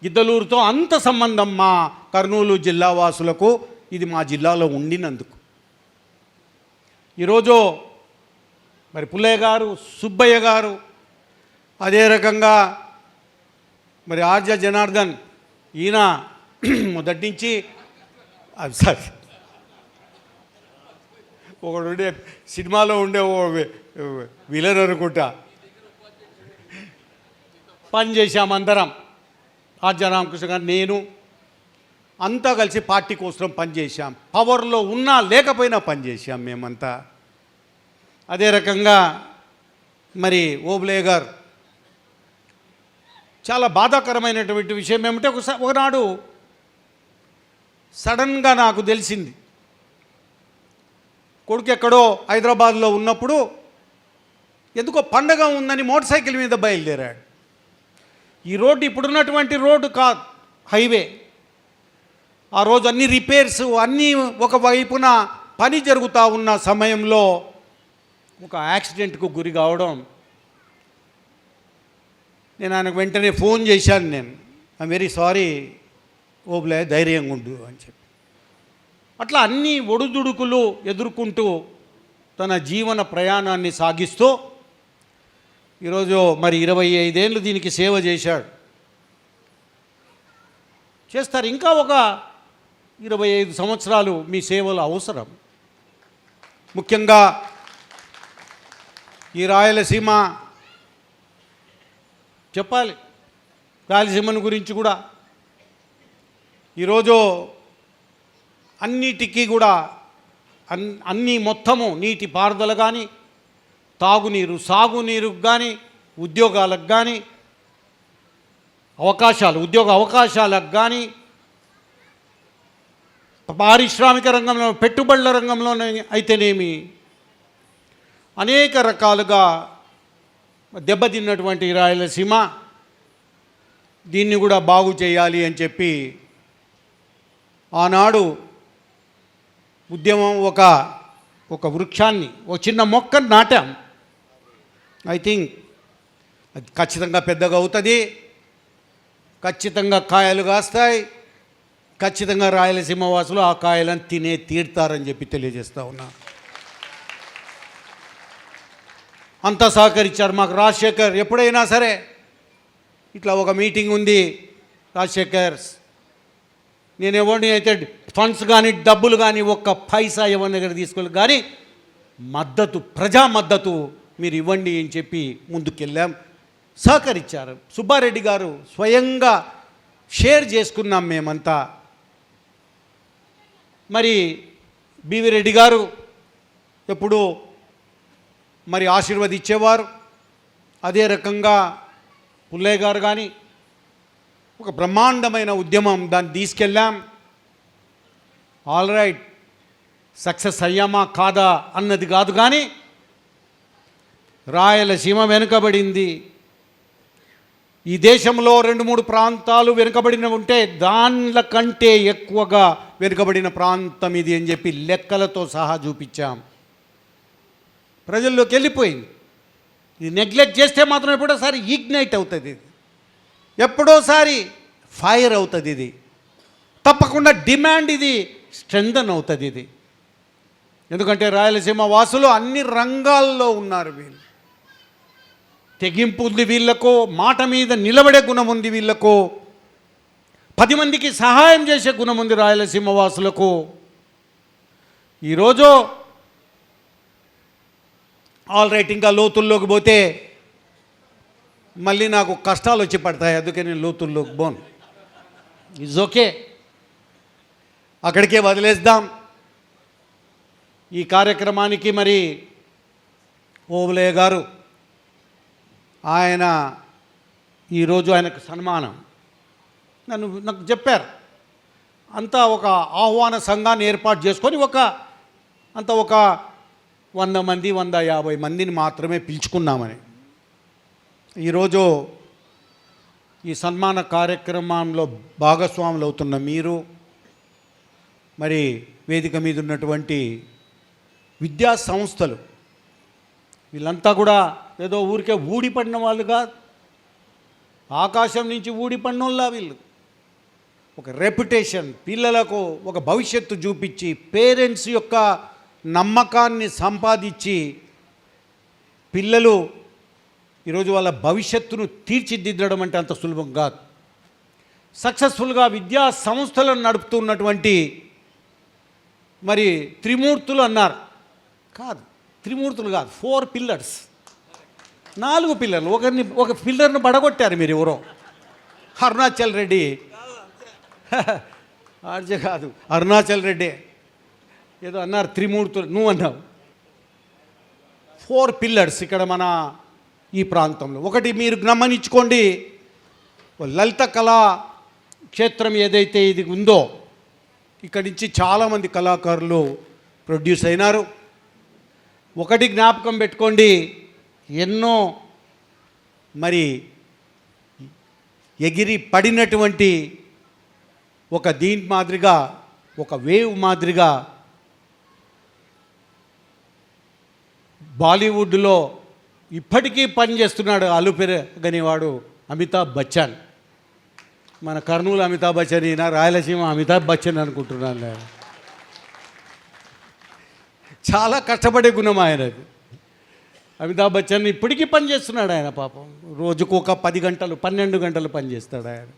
గిద్దలూరుతో అంత సంబంధం మా కర్నూలు జిల్లా వాసులకు ఇది మా జిల్లాలో ఉండినందుకు. ఈరోజు మరి పుల్లయ్య గారు, సుబ్బయ్య గారు, అదే రకంగా మరి ఆర్జ జనార్దన్, ఈయన మొదటి నుంచి సారీ ఒకడు ఉండే సినిమాలో ఉండే విలన్ అనుకుంటా, పనిచేసామందరం. ఆర్జ రామకృష్ణ గారు, నేను అంతా కలిసి పార్టీ కోసం పనిచేసాం. పవర్లో ఉన్నా లేకపోయినా పనిచేసాం మేమంతా. అదే రకంగా మరి ఓబులే గారు, చాలా బాధాకరమైనటువంటి విషయం ఏమిటంటే ఒకనాడు సడన్గా నాకు తెలిసింది, కొడుకు ఎక్కడో హైదరాబాద్లో ఉన్నప్పుడు ఎందుకో పండగ ఉందని మోటార్ సైకిల్ మీద బయలుదేరాడు. ఈ రోడ్డు ఇప్పుడున్నటువంటి రోడ్డు కాదు, హైవే. ఆ రోజు అన్ని రిపేర్స్ అన్నీ ఒకవైపున పని జరుగుతూ ఉన్న సమయంలో ఒక యాక్సిడెంట్కు గురి కావడం, నేను ఆయనకు వెంటనే ఫోన్ చేశాను. ఐఎమ్ వెరీ సారీ ఓబులే, ధైర్యంగా ఉండు అని చెప్పి. అట్లా అన్ని ఒడుదుడుకులు ఎదుర్కొంటూ తన జీవన ప్రయాణాన్ని సాగిస్తూ ఈరోజు మరి 25 ఏళ్ళు దీనికి సేవ చేశాడు. చేస్తారు ఇంకా ఒక 25 సంవత్సరాలు మీ సేవలు అవసరం. ముఖ్యంగా ఈ రాయలసీమ చెప్పాలి, రాయలసీమను గురించి కూడా ఈరోజు అన్నిటికీ కూడా అన్నీ మొత్తము నీటి పారుదల కానీ, తాగునీరు, సాగునీరుకు కానీ, ఉద్యోగాలకు కానీ ఉద్యోగ అవకాశాలకు కానీ, పారిశ్రామిక రంగంలో, పెట్టుబడుల రంగంలోనే అయితేనేమి అనేక రకాలుగా దెబ్బతిన్నటువంటి రాయలసీమ దీన్ని కూడా బాగు చేయాలి అని చెప్పి ఆనాడు ఉద్యమం ఒక వృక్షాన్ని, ఒక చిన్న మొక్కను నాటాం. ఐ థింక్ అది ఖచ్చితంగా పెద్దగా అవుతుంది, ఖచ్చితంగా కాయలు కాస్తాయి, ఖచ్చితంగా రాయలసీమ వాసులు ఆ కాయలను తీరుతారని చెప్పి తెలియజేస్తూ ఉన్నా. అంతా సహకరించారు మాకు. రాజశేఖర్ ఎప్పుడైనా సరే ఇట్లా ఒక మీటింగ్ ఉంది, రాజశేఖర్ నేను ఎవరిని అయితే ఫండ్స్ కానీ డబ్బులు కానీ ఒక్క పైసా ఎవరి దగ్గర తీసుకోలేదు, కానీ మద్దతు, ప్రజా మద్దతు మీరు ఇవ్వండి అని చెప్పి ముందుకెళ్ళాం. సహకరించారు. సుబ్బారెడ్డి గారు స్వయంగా షేర్ చేసుకున్నాం మేమంతా. మరి బివి రెడ్డి గారు ఎప్పుడు మరి ఆశీర్వదించేవారు. అదే రకంగా పుల్లయ్య గారు కానీ ఒక బ్రహ్మాండమైన ఉద్యమం, దాన్ని తీసుకెళ్ళాం. ఆల్ రైట్, సక్సెస్ అయ్యామా కాదా అన్నది కాదు, కానీ రాయలసీమ వెనుకబడింది. ఈ దేశంలో 2-3 ప్రాంతాలు వెనుకబడిన ఉంటే దానిల కంటే ఎక్కువగా వెనుకబడిన ప్రాంతం ఇది అని చెప్పి లెక్కలతో సహా చూపించాం. ప్రజల్లోకి వెళ్ళిపోయింది. ఇది నెగ్లెక్ట్ చేస్తే మాత్రం ఎప్పుడోసారి ఇగ్నైట్ అవుతుంది, ఇది ఎప్పుడోసారి ఫైర్ అవుతుంది, ఇది తప్పకుండా డిమాండ్, ఇది స్ట్రెంథన్ అవుతుంది. ఇది ఎందుకంటే రాయలసీమ వాసులు అన్ని రంగాల్లో ఉన్నారు. వీళ్ళు తెగింపు ఉంది వీళ్ళకు, మాట మీద నిలబడే గుణం ఉంది వీళ్ళకు, 10 మందికి సహాయం చేసే గుణం ఉంది రాయలసీమ వాసులకు. ఈరోజు ఆల్ రైట్, ఇంకా లోతుల్లోకి పోతే మళ్ళీ నాకు కష్టాలు వచ్చి పడతాయి, అందుకే నేను లోతుల్లోకి పోను. ఇట్స్ ఓకే, అక్కడికే వదిలేద్దాం. ఈ కార్యక్రమానికి మరి ఓబులే గారు ఆయన ఈరోజు ఆయనకు సన్మానం నాకు చెప్పారు. అంతా ఒక ఆహ్వాన సంఘాన్ని ఏర్పాటు చేసుకొని ఒక 100 మంది 150 మందిని మాత్రమే పిలుచుకున్నామని. ఈరోజు ఈ సన్మాన కార్యక్రమంలో భాగస్వాములు అవుతున్న మీరు, మరి వేదిక మీద ఉన్నటువంటి విద్యా సంస్థలు, వీళ్ళంతా కూడా ఏదో ఊరికే ఊడిపడిన వాళ్ళు కాదు, ఆకాశం నుంచి ఊడిపడిన వాళ్ళ వీళ్ళు. ఒక రెప్యుటేషన్, పిల్లలకు ఒక భవిష్యత్తు చూపించి పేరెంట్స్ యొక్క నమ్మకాన్ని సంపాదించి పిల్లలు ఈరోజు వాళ్ళ భవిష్యత్తును తీర్చిదిద్దడం అంటే అంత సులభం కాదు. సక్సెస్ఫుల్గా విద్యా సంస్థలను నడుపుతున్నటువంటి మరి త్రిమూర్తులు అన్నారు. కాదు, త్రిమూర్తులు కాదు, 4 పిల్లర్స్, 4 పిల్లర్లు. ఒక పిల్లర్ను పడగొట్టారు మీరు ఎవరో, అరుణాచల్ రెడ్డి. ఆర్జే కాదు, అరుణాచల్ రెడ్డి ఏదో అన్నారు, త్రిమూర్తులు నువ్వు అన్నావు. 4 పిల్లర్స్ ఇక్కడ మన ఈ ప్రాంతంలో. ఒకటి మీరు గమనించుకోండి, లలిత కళా క్షేత్రం ఏదైతే ఇది ఉందో ఇక్కడి నుంచి చాలామంది కళాకారులు ప్రొడ్యూస్ అయినారు. ఒకటి జ్ఞాపకం పెట్టుకోండి, ఎన్నో మరి ఎగిరి పడినటువంటి ఒక దీని మాదిరిగా, ఒక వేవ్ మాదిరిగా బాలీవుడ్లో ఇప్పటికీ పనిచేస్తున్నాడు అలుపెరగనివాడు అమితాబ్ బచ్చన్. మన కర్నూలు అమితాబ్ బచ్చన్, ఈయన రాయలసీమ అమితాబ్ బచ్చన్ అనుకుంటున్నాను నేను. చాలా కష్టపడే గుణం ఆయనది. అమితాబ్ బచ్చన్ ఇప్పటికీ పనిచేస్తున్నాడు ఆయన. పాపం రోజుకు ఒక 10 గంటలు 12 గంటలు పనిచేస్తాడు ఆయన.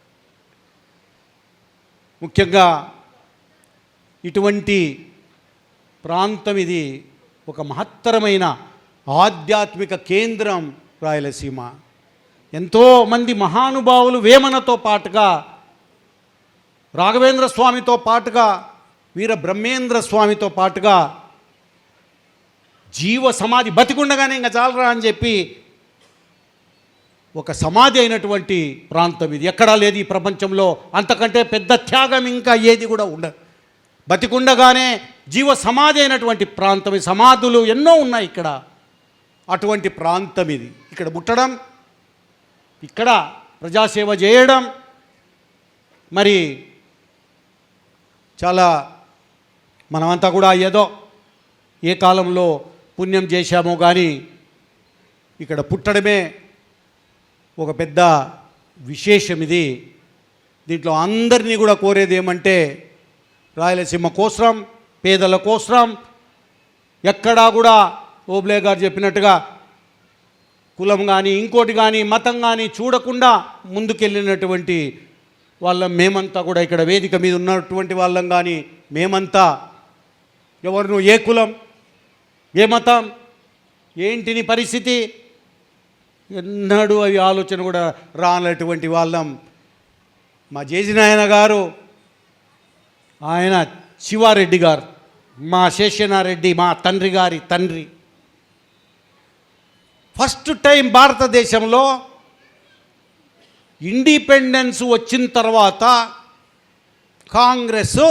ముఖ్యంగా ఇటువంటి ప్రాంతం ఇది ఒక మహత్తరమైన ఆధ్యాత్మిక కేంద్రం రాయలసీమ. ఎంతోమంది మహానుభావులు వేమనతో పాటుగా, రాఘవేంద్ర స్వామితో పాటుగా, వీర బ్రహ్మేంద్ర స్వామితో పాటుగా జీవ సమాధి బతికుండగానే ఇంకా చాలరా అని చెప్పి ఒక సమాధి అయినటువంటి ప్రాంతం ఇది. ఎక్కడా లేదు ఈ ప్రపంచంలో, అంతకంటే పెద్ద త్యాగం ఇంకా ఏది కూడా ఉండదు. బతికుండగానే జీవ సమాధి అయినటువంటి ప్రాంతం. సమాధులు ఎన్నో ఉన్నాయి ఇక్కడ. అటువంటి ప్రాంతం ఇది. ఇక్కడ పుట్టడం, ఇక్కడ ప్రజాసేవ చేయడం మరి చాలా మనమంతా కూడా ఏదో ఏ కాలంలో పుణ్యం చేశామో కానీ ఇక్కడ పుట్టడమే ఒక పెద్ద విశేషం ఇది. దీంట్లో అందరినీ కూడా కోరేది ఏమంటే రాయలసీమ కోసరం, పేదల కోసరం ఎక్కడా కూడా ఓబ్లే గారు చెప్పినట్టుగా కులం కానీ ఇంకోటి కానీ మతం కానీ చూడకుండా ముందుకెళ్ళినటువంటి వాళ్ళం మేమంతా కూడా. ఇక్కడ వేదిక మీద ఉన్నటువంటి వాళ్ళం కానీ మేమంతా ఎవరు, ఏ కులం, ఏ మతం, ఏంటిని పరిస్థితి ఎన్నడూ అవి ఆలోచన కూడా రానటువంటి వాళ్ళం. మా జేజినాయన గారు, ఆయన శివారెడ్డి గారు, మా శేషనారెడ్డి మా తండ్రి గారి తండ్రి, ఫస్ట్ టైం భారతదేశంలో ఇండిపెండెన్స్ వచ్చిన తర్వాత కాంగ్రెస్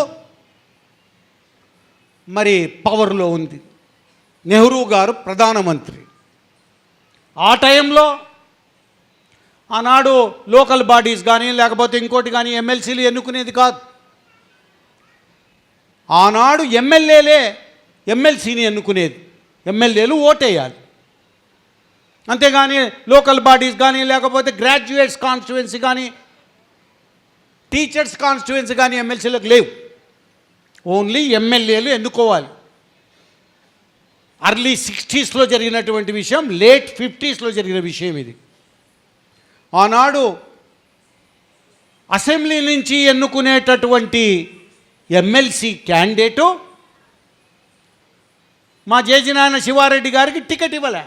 మరి పవర్లో ఉంది. నెహ్రూ గారు ప్రధానమంత్రి. ఆ టైంలో ఆనాడు లోకల్ బాడీస్ కానీ లేకపోతే ఇంకోటి కానీ ఎమ్మెల్సీలు ఎన్నుకునేది కాదు. ఆనాడు ఎమ్మెల్యేలే ఎమ్మెల్సీని ఎన్నుకునేది. ఎమ్మెల్యేలు ఓటేయాలి, అంతేగాని లోకల్ బాడీస్ కానీ లేకపోతే గ్రాడ్యుయేట్స్ కాన్స్టిట్యుయెన్సీ కానీ టీచర్స్ కాన్స్టిట్యుయెన్సీ కానీ ఎమ్మెల్సీలకు లేవు. ఓన్లీ ఎమ్మెల్యేలు ఎన్నుకోవాలి. అర్లీ 60స్లో జరిగినటువంటి విషయం, లేట్ 50స్లో జరిగిన విషయం ఇది. ఆనాడు అసెంబ్లీ నుంచి ఎన్నుకునేటటువంటి ఎమ్మెల్సీ క్యాండిడేటు మా జేజినాయన శివారెడ్డి గారికి టికెట్ ఇవ్వలే.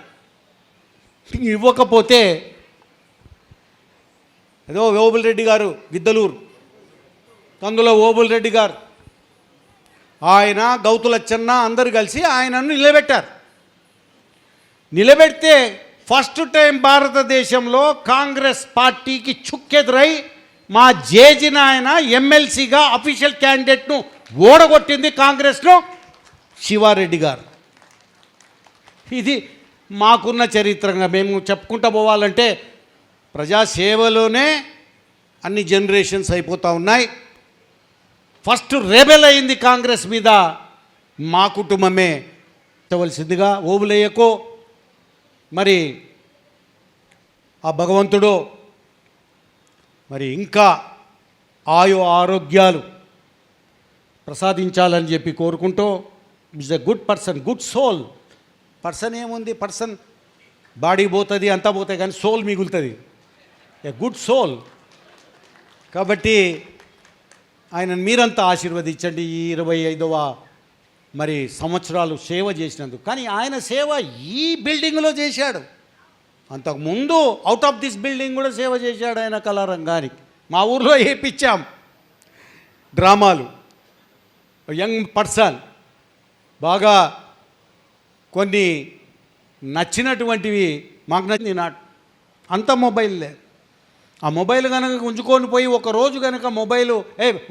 ఇవ్వకపోతే ఏదో ఓబుల్ రెడ్డి గారు గిద్దలూరు, అందులో ఓబుల్ రెడ్డి గారు, ఆయన గౌతులచ్చన్న అందరు కలిసి ఆయనను నిలబెట్టారు. నిలబెడితే ఫస్ట్ టైం భారతదేశంలో కాంగ్రెస్ పార్టీకి చుక్కెదురై మా జేజినాయన ఎమ్మెల్సీగా అఫీషియల్ క్యాండిడేట్ను ఓడగొట్టింది కాంగ్రెస్లో శివారెడ్డి గారు. ఇది మాకున్న చరిత్రగా మేము చెప్పుకుంటూ పోవాలంటే ప్రజాసేవలోనే అన్ని జనరేషన్స్ అయిపోతూ ఉన్నాయి. ఫస్ట్ రెబెల్ అయింది కాంగ్రెస్ మీద మా కుటుంబమే. చెప్పవలసిందిగా ఓబులయ్యకో మరి ఆ భగవంతుడు మరి ఇంకా ఆయు ఆరోగ్యాలు ప్రసాదించాలని చెప్పి కోరుకుంటూ is a good person, good soul. Person ఏముంది, పర్సన్ బాడీ పోతుంది అంతా పోతాయి కానీ సోల్ మిగులుతుంది, ఏ గుడ్ సోల్. కాబట్టి ఆయనను మీరంతా ఆశీర్వదించండి ఈ 25వ మరి సంవత్సరాలు సేవ చేసినందుకు. కానీ ఆయన సేవ ఈ బిల్డింగ్లో చేశాడు, అంతకుముందు అవుట్ ఆఫ్ దిస్ బిల్డింగ్ కూడా సేవ చేశాడు ఆయన కళారంగానికి. మా ఊర్లో వేయించాం డ్రామాలు. యంగ్ పర్సన్ బాగా కొన్ని నచ్చినటువంటివి మాకు నచ్చింది. అంత మొబైల్ లేదు. ఆ మొబైల్ కనుక ఉంచుకొని పోయి ఒక రోజు కనుక మొబైల్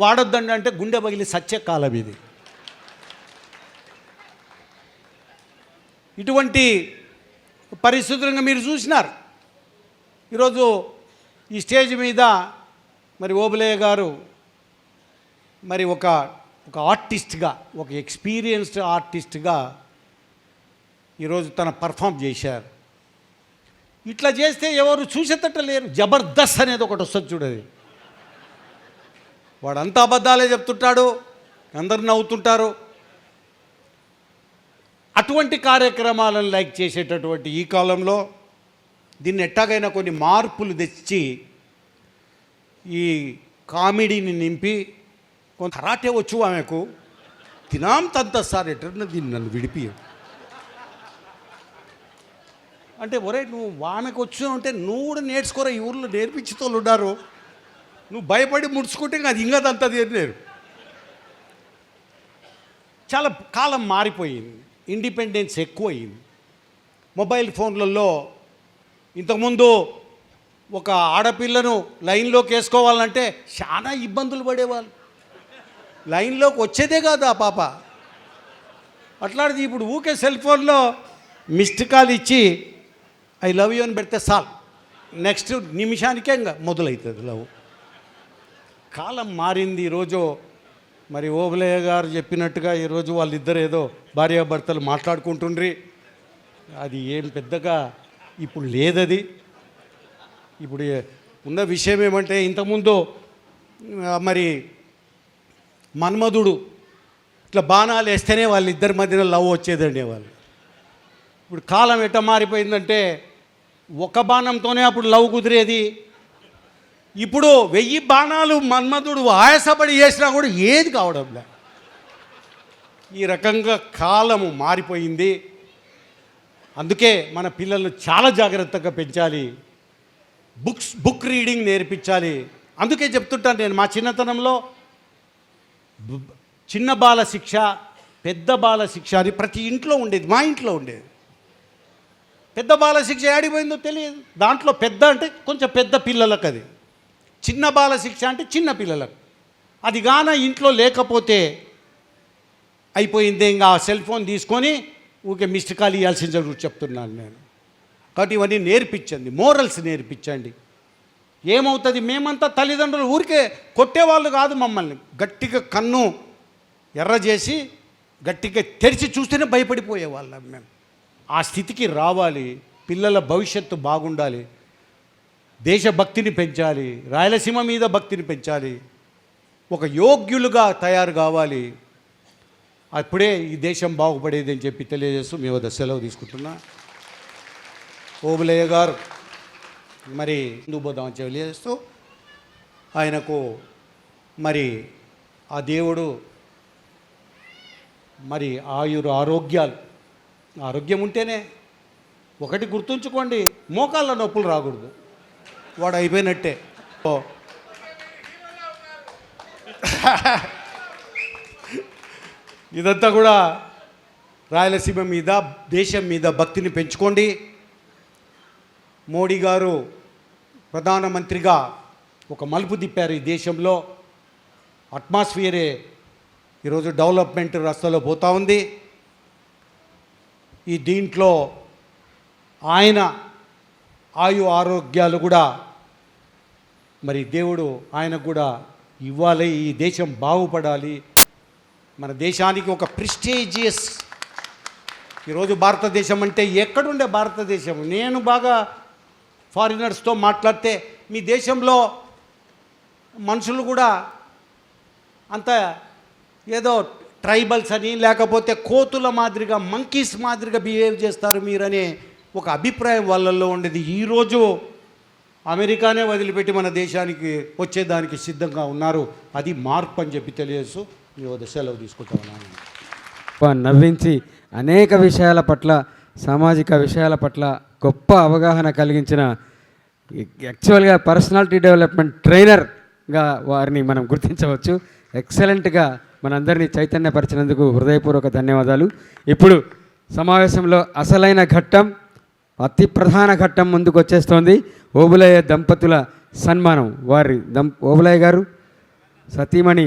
వాడొద్దండి అంటే గుండె పగిలి సచ్చే కాలం ఇది. ఇటువంటి పరిస్థితులను మీరు చూసినారు. ఈరోజు ఈ స్టేజ్ మీద మరి ఓబులేయ గారు మరి ఒక ఆర్టిస్ట్గా, ఒక ఎక్స్పీరియన్స్డ్ ఆర్టిస్ట్గా ఈరోజు తన పర్ఫామ్ చేశారు. ఇట్లా చేస్తే ఎవరు చూసేటట్టు లేరు. జబర్దస్త్ అనేది ఒకటి వస్తుంది చూడది, వాడంతా అబద్ధాలే చెప్తుంటాడు, అందరు నవ్వుతుంటారు. అటువంటి కార్యక్రమాలను లైక్ చేసేటటువంటి ఈ కాలంలో దీన్ని ఎట్టాగైనా కొన్ని మార్పులు తెచ్చి ఈ కామెడీని నింపి కొంత కరాటే వచ్చు ఆమెకు తినాం తంత సార్ ఎటర్న దీన్ని నన్ను విడిపి అంటే ఒరే నువ్వు ఆమెకు వచ్చు అంటే నువ్వు కూడా నేర్చుకోరా, ఈ ఊర్లో నేర్పించుతోళ్ళు ఉన్నారు, నువ్వు భయపడి ముడుచుకుంటే అది ఇంకదంతా నేర్లేరు. చాలా కాలం మారిపోయింది, ఇండిపెండెన్స్ ఎక్కువయింది. మొబైల్ ఫోన్లలో ఇంతకుముందు ఒక ఆడపిల్లను లైన్లోకి వేసుకోవాలంటే చాలా ఇబ్బందులు పడేవాళ్ళు, లైన్లోకి వచ్చేదే కాదు ఆ పాప. అట్లాంటిది ఇప్పుడు ఊకే సెల్ ఫోన్లో మిస్డ్ కాల్ ఇచ్చి ఐ లవ్ యూ అని పెడితే చాలు, నెక్స్ట్ నిమిషానికే ఇంకా మొదలవుతుంది లవ్. కాలం మారింది. ఈరోజు మరి ఓబులేయ గారు చెప్పినట్టుగా ఈరోజు వాళ్ళిద్దరు ఏదో భార్యాభర్తలు మాట్లాడుకుంటుండ్రి, అది ఏం పెద్దగా ఇప్పుడు లేదది. ఇప్పుడు ఉన్న విషయం ఏమంటే ఇంతకుముందు మరి మన్మధుడు ఇట్లా బాణాలు వేస్తేనే వాళ్ళిద్దరి మధ్యన లవ్ వచ్చేదండి వాళ్ళు. ఇప్పుడు కాలం ఎట్ట మారిపోయిందంటే ఒక బాణంతోనే అప్పుడు లవ్ కుదిరేది. ఇప్పుడు 1000 బాణాలు మన్మధుడు ఆయాసపడి చేసినా కూడా ఏది కావడం లే. ఈ రకంగా కాలము మారిపోయింది. అందుకే మన పిల్లలను చాలా జాగ్రత్తగా పెంచాలి, బుక్ రీడింగ్ నేర్పించాలి. అందుకే చెప్తుంటాను నేను, మా చిన్నతనంలో చిన్న బాల శిక్ష, పెద్ద బాల శిక్ష అని ప్రతి ఇంట్లో ఉండేది, మా ఇంట్లో ఉండేది. పెద్ద బాల శిక్ష ఏడిపోయిందో తెలియదు. దాంట్లో పెద్ద అంటే కొంచెం పెద్ద పిల్లలకు, అది చిన్న బాల శిక్ష అంటే చిన్న పిల్లలకు. అది గాన ఇంట్లో లేకపోతే అయిపోయిందే, ఇంకా ఆ సెల్ ఫోన్ తీసుకొని ఊకే మిస్డ్ కాల్ ఇవ్వాల్సిన జరుగుతుంది చెప్తున్నాను నేను. కాబట్టి ఇవన్నీ నేర్పించండి, మోరల్స్ నేర్పించండి. ఏమవుతుంది, మేమంతా తల్లిదండ్రులు ఊరికే కొట్టేవాళ్ళు కాదు, మమ్మల్ని గట్టిగా కన్ను ఎర్ర చేసి గట్టిగా తెరిచి చూస్తేనే భయపడిపోయేవాళ్ళం మేము. ఆ స్థితికి రావాలి. పిల్లల భవిష్యత్తు బాగుండాలి, దేశభక్తిని పెంచాలి, రాయలసీమ మీద భక్తిని పెంచాలి, ఒక యోగ్యులుగా తయారు కావాలి. అప్పుడే ఈ దేశం బాగుపడేది అని చెప్పి తెలియజేస్తూ మీ వద్ద సెలవు తీసుకుంటున్నా. ఓబులేయ గారు మరి ముందుకు పోదామని తెలియజేస్తూ ఆయనకు మరి ఆ దేవుడు మరి ఆరోగ్యం ఉంటేనే. ఒకటి గుర్తుంచుకోండి, మోకాళ్ళ నొప్పులు రాకూడదు, వాడు అయిపోయినట్టే. ఇదంతా కూడా రాయలసీమ మీద, దేశం మీద భక్తిని పెంచుకోండి. మోడీ గారు ప్రధానమంత్రిగా ఒక మలుపు తిప్పారు ఈ దేశంలో. అట్మాస్ఫియరే ఈరోజు డెవలప్మెంట్ రస్తాలో పోతూ ఉంది. ఈ దీంట్లో ఆయన ఆరోగ్యాలు కూడా మరి దేవుడు ఆయనకు కూడా ఇవ్వాలి. ఈ దేశం బాగుపడాలి, మన దేశానికి ఒక ప్రెస్టీజియస్. ఈరోజు భారతదేశం అంటే ఎక్కడుండే భారతదేశం. నేను బాగా ఫారినర్స్తో మాట్లాడితే మీ దేశంలో మనుషులు కూడా అంత ఏదో ట్రైబల్స్ అని లేకపోతే కోతుల మాదిరిగా మంకీస్ మాదిరిగా బిహేవ్ చేస్తారు మీరనే ఒక అభిప్రాయం వాళ్ళల్లో ఉండేది. ఈరోజు అమెరికానే వదిలిపెట్టి మన దేశానికి వచ్చేదానికి సిద్ధంగా ఉన్నారు. అది మార్పు అని చెప్పి తెలియజేస్తూ మీ వద్ద సెలవు తీసుకుంటామన్నాను. నవ్వించి అనేక విషయాల పట్ల, సామాజిక విషయాల పట్ల గొప్ప అవగాహన కలిగించిన యాక్చువల్గా పర్సనాలిటీ డెవలప్మెంట్ ట్రైనర్గా వారిని మనం గుర్తించవచ్చు. ఎక్సలెంట్గా మనందరినీ చైతన్యపరిచినందుకు హృదయపూర్వక ధన్యవాదాలు. ఇప్పుడు సమావేశంలో అసలైన ఘట్టం, అతి ప్రధాన ఘట్టం ముందుకు వచ్చేస్తోంది. ఓబులయ్య దంపతుల సన్మానం. వారి ఓబులయ్య గారు సతీమణి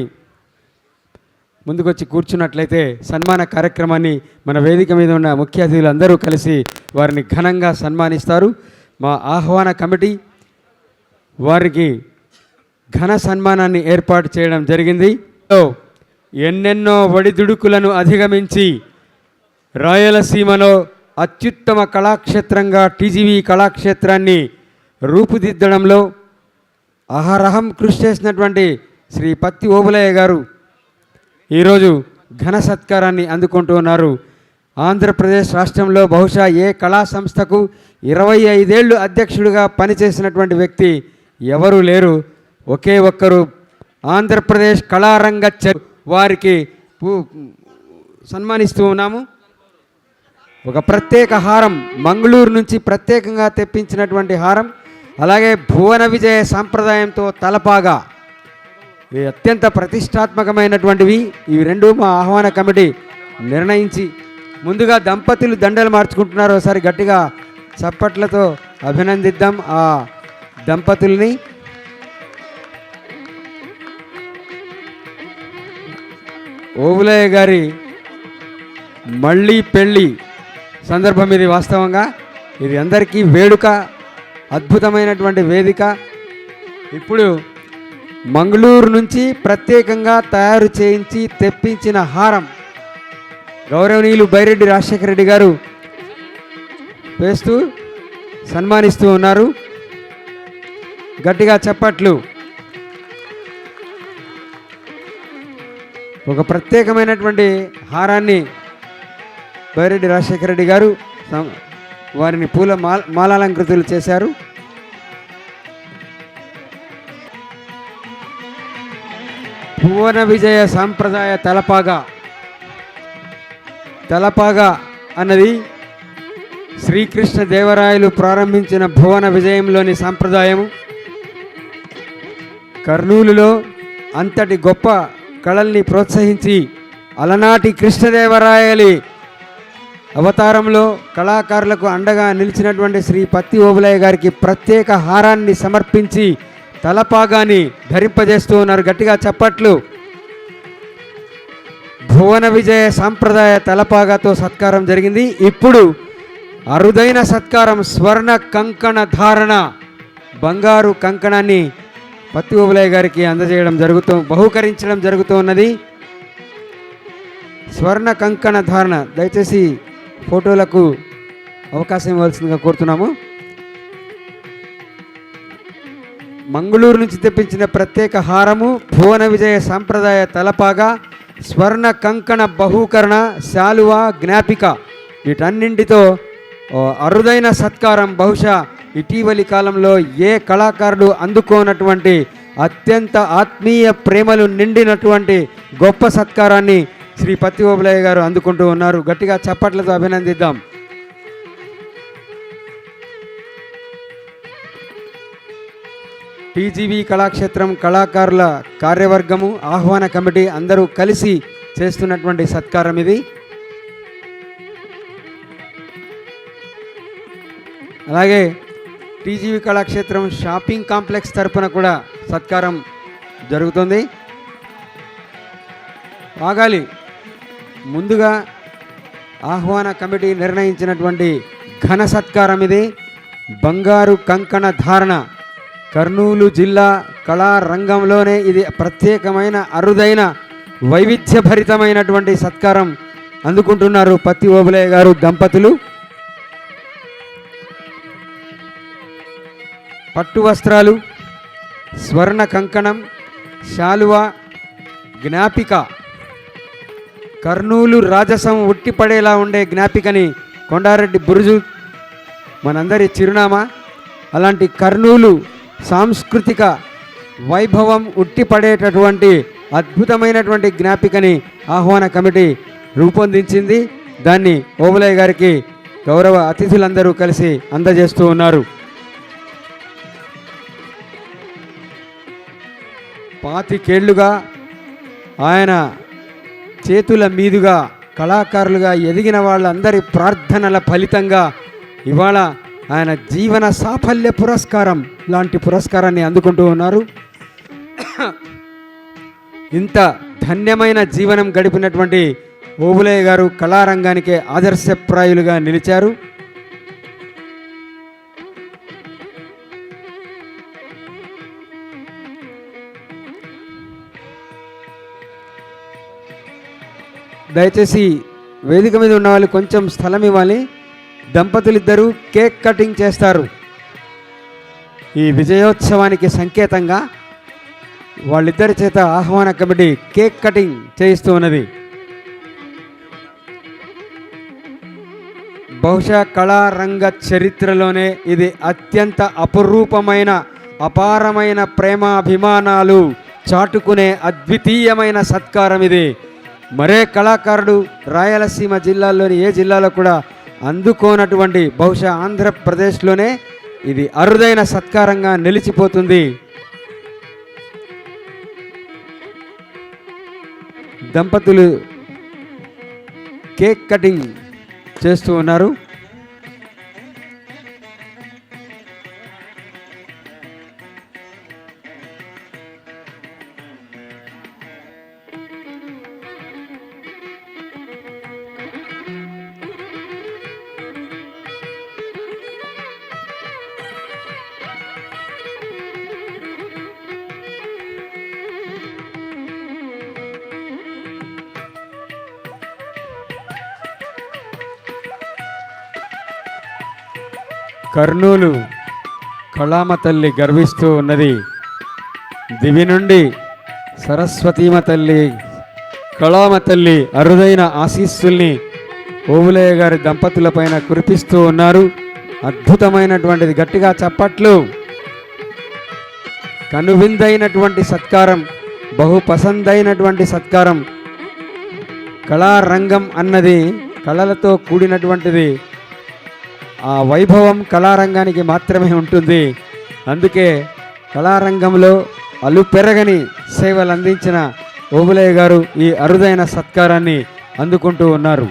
ముందుకొచ్చి కూర్చున్నట్లయితే సన్మాన కార్యక్రమాన్ని మన వేదిక మీద ఉన్న ముఖ్య అతిథులు అందరూ కలిసి వారిని ఘనంగా సన్మానిస్తారు. మా ఆహ్వాన కమిటీ వారికి ఘన సన్మానాన్ని ఏర్పాటు చేయడం జరిగింది. ఎన్నెన్నో ఒడిదుడుకులను అధిగమించి రాయలసీమలో అత్యుత్తమ కళాక్షేత్రంగా టీజీవీ కళాక్షేత్రాన్ని రూపుదిద్దడంలో అహరహం కృషి చేసినటువంటి శ్రీ పత్తి ఓబులయ్య గారు ఈరోజు ఘన సత్కారాన్ని అందుకుంటూ ఉన్నారు. ఆంధ్రప్రదేశ్ రాష్ట్రంలో బహుశా ఏ కళా సంస్థకు 25 ఏళ్ళు అధ్యక్షుడిగా పనిచేసినటువంటి వ్యక్తి ఎవరూ లేరు. ఒకే ఒక్కరు ఆంధ్రప్రదేశ్ కళారంగ వారికి సన్మానిస్తూ ఉన్నాము. ఒక ప్రత్యేక హారం, మంగళూరు నుంచి ప్రత్యేకంగా తెప్పించినటువంటి హారం, అలాగే భువన విజయ సాంప్రదాయంతో తలపాగా, ఇవి అత్యంత ప్రతిష్టాత్మకమైనటువంటివి. ఇవి రెండు మా ఆహ్వాన కమిటీ నిర్ణయించి ముందుగా దంపతులు దండలు మార్చుకుంటున్నారు. ఒకసారి గట్టిగా చప్పట్లతో అభినందిద్దాం ఆ దంపతుల్ని. ఓబులయ్య గారి మళ్ళీ పెళ్ళి సందర్భం ఇది. వాస్తవంగా ఇది అందరికీ వేడుక, అద్భుతమైనటువంటి వేదిక. ఇప్పుడు మంగళూరు నుంచి ప్రత్యేకంగా తయారు చేయించి తెప్పించిన హారం గౌరవనీయులు బైరెడ్డి రాజశేఖర రెడ్డి గారు వేస్తూ సన్మానిస్తూ ఉన్నారు. గట్టిగా చప్పట్లు. ఒక ప్రత్యేకమైనటువంటి హారాన్ని బైరెడ్డి రాజశేఖర రెడ్డి గారు వారిని పూల మాలాలంకృతులు చేశారు. భువన విజయ సాంప్రదాయ తలపాగా అన్నది శ్రీకృష్ణ దేవరాయలు ప్రారంభించిన భువన విజయంలోని సాంప్రదాయము. కర్నూలులో అంతటి గొప్ప కళల్ని ప్రోత్సహించి అలనాటి కృష్ణదేవరాయలి అవతారంలో కళాకారులకు అండగా నిలిచినటువంటి శ్రీ పత్తి ఓబులయ్య గారికి ప్రత్యేక హారాన్ని సమర్పించి తలపాగాని ధరింపజేస్తూ ఉన్నారు. గట్టిగా చప్పట్లు. భువన విజయ సాంప్రదాయ తలపాగాతో సత్కారం జరిగింది. ఇప్పుడు అరుదైన సత్కారం, స్వర్ణ కంకణ ధారణ, బంగారు కంకణాన్ని పత్తి ఓబులయ్య గారికి బహుకరించడం జరుగుతూ ఉన్నది. స్వర్ణ కంకణ ధారణ. దయచేసి ఫోటోలకు అవకాశం ఇవ్వాల్సిందిగా కోరుతున్నాము. మంగళూరు నుంచి తెప్పించిన ప్రత్యేక హారము, భువన విజయ సాంప్రదాయ తలపాగా, స్వర్ణ కంకణ బహూకరణ, శాలువా, జ్ఞాపిక, వీటన్నింటితో అరుదైన సత్కారం. బహుశా ఇటీవలి కాలంలో ఏ కళాకారుడు అందుకోనటువంటి అత్యంత ఆత్మీయ ప్రేమలు నిండినటువంటి గొప్ప సత్కారాన్ని శ్రీ పత్తి ఓబులయ్య గారు అందుకుంటూ ఉన్నారు. గట్టిగా చప్పట్లతో అభినందిద్దాం. టీజీవీ కళాక్షేత్రం కళాకారుల కార్యవర్గము, ఆహ్వాన కమిటీ అందరూ కలిసి చేస్తున్నటువంటి సత్కారం ఇది. అలాగే టీజీవీ కళాక్షేత్రం షాపింగ్ కాంప్లెక్స్ తరపున కూడా సత్కారం జరుగుతుంది. ఆగాలి. ముందుగా ఆహ్వాన కమిటీ నిర్ణయించినటువంటి ఘన సత్కారం ఇది. బంగారు కంకణ ధారణ, కర్నూలు జిల్లా కళారంగంలోనే ఇది ప్రత్యేకమైన అరుదైన వైవిధ్యభరితమైనటువంటి సత్కారం అందుకుంటున్నారు పత్తి ఓబులయ్య గారు దంపతులు. పట్టు వస్త్రాలు, స్వర్ణ కంకణం, శాలువా జ్ఞాపిక, కర్నూలు రాజసం ఉట్టిపడేలా ఉండే జ్ఞాపికని కొండారెడ్డి బురుజు మనందరి చిరునామా. అలాంటి కర్నూలు సాంస్కృతిక వైభవం ఉట్టిపడేటటువంటి అద్భుతమైనటువంటి జ్ఞాపికని ఆహ్వాన కమిటీ రూపొందించింది. దాన్ని ఓబులయ్య గారికి గౌరవ అతిథులందరూ కలిసి అందజేస్తూ ఉన్నారు. 25 ఏళ్లుగా ఆయన చేతుల మీదుగా కళాకారులుగా ఎదిగిన వాళ్ళందరి ప్రార్థనల ఫలితంగా ఇవాళ ఆయన జీవన సాఫల్య పురస్కారం లాంటి పురస్కారాన్ని అందుకుంటూ ఉన్నారు. ఇంత ధన్యమైన జీవనం గడిపినటువంటి ఓబులయ్య గారు కళారంగానికే ఆదర్శప్రాయులుగా నిలిచారు. దయచేసి వేదిక మీద ఉన్న వాళ్ళు కొంచెం స్థలం ఇవ్వాలి. దంపతులిద్దరూ కేక్ కటింగ్ చేస్తారు. ఈ విజయోత్సవానికి సంకేతంగా వాళ్ళిద్దరి చేత ఆహ్వాన కమిటీ కేక్ కటింగ్ చేయిస్తూ ఉన్నది. బహుశా కళారంగ చరిత్రలోనే ఇది అత్యంత అపురూపమైన అపారమైన ప్రేమాభిమానాలు చాటుకునే అద్వితీయమైన సత్కారం ఇది. మరే కళాకారుడు రాయలసీమ జిల్లాల్లోని ఏ జిల్లాలో కూడా అందుకోనటువంటి, బహుశా ఆంధ్రప్రదేశ్లోనే ఇది అరుదైన సత్కారంగా నిలిచిపోతుంది. దంపతులు కేక్ కటింగ్ చేస్తూ ఉన్నారు. కర్నూలు కళామ తల్లి గర్విస్తూ ఉన్నది. దివి నుండి సరస్వతీమ తల్లి కళామ తల్లి అరుదైన ఆశీస్సుల్ని ఓబులయ్య గారి దంపతులపైన కురిపిస్తూ ఉన్నారు. అద్భుతమైనటువంటిది. గట్టిగా చప్పట్లు. కనువిందైనటువంటి సత్కారం, బహుపసందైనటువంటి సత్కారం. కళారంగం అన్నది కళలతో కూడినటువంటిది. ఆ వైభవం కళారంగానికి మాత్రమే ఉంటుంది. అందుకే కళారంగంలో అలుపెరగని సేవలు అందించిన ఓబులయ్య గారు ఈ అరుదైన సత్కారాన్ని అందుకుంటూ ఉన్నారు.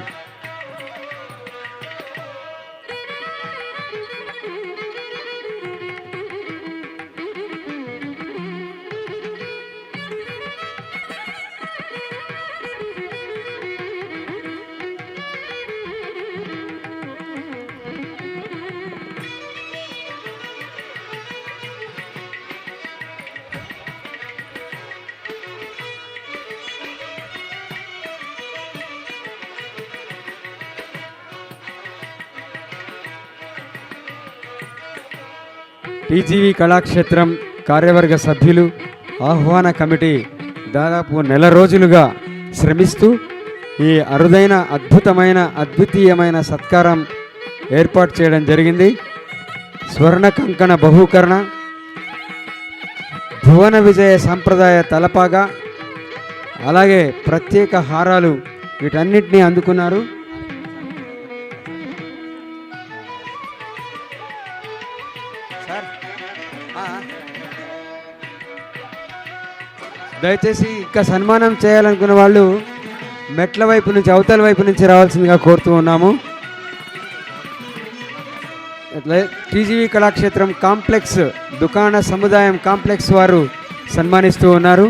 టీజీవీ కళాక్షేత్రం కార్యవర్గ సభ్యులు, ఆహ్వాన కమిటీ దాదాపు నెల రోజులుగా శ్రమిస్తూ ఈ అరుదైన అద్భుతమైన అద్వితీయమైన సత్కారం ఏర్పాటు చేయడం జరిగింది. స్వర్ణ కంకణ బహూకరణ, భువన విజయ సంప్రదాయ తలపాగా, అలాగే ప్రత్యేక హారాలు, వీటన్నిటినీ అందుకున్నారు. దయచేసి ఇంకా సన్మానం చేయాలనుకున్న వాళ్ళు మెట్ల వైపు నుంచి, అవతల వైపు నుంచి రావాల్సిందిగా కోరుతూ ఉన్నాము. టీజీవీ కళాక్షేత్రం కాంప్లెక్స్ దుకాణ సముదాయం కాంప్లెక్స్ వారు సన్మానిస్తూ ఉన్నారు.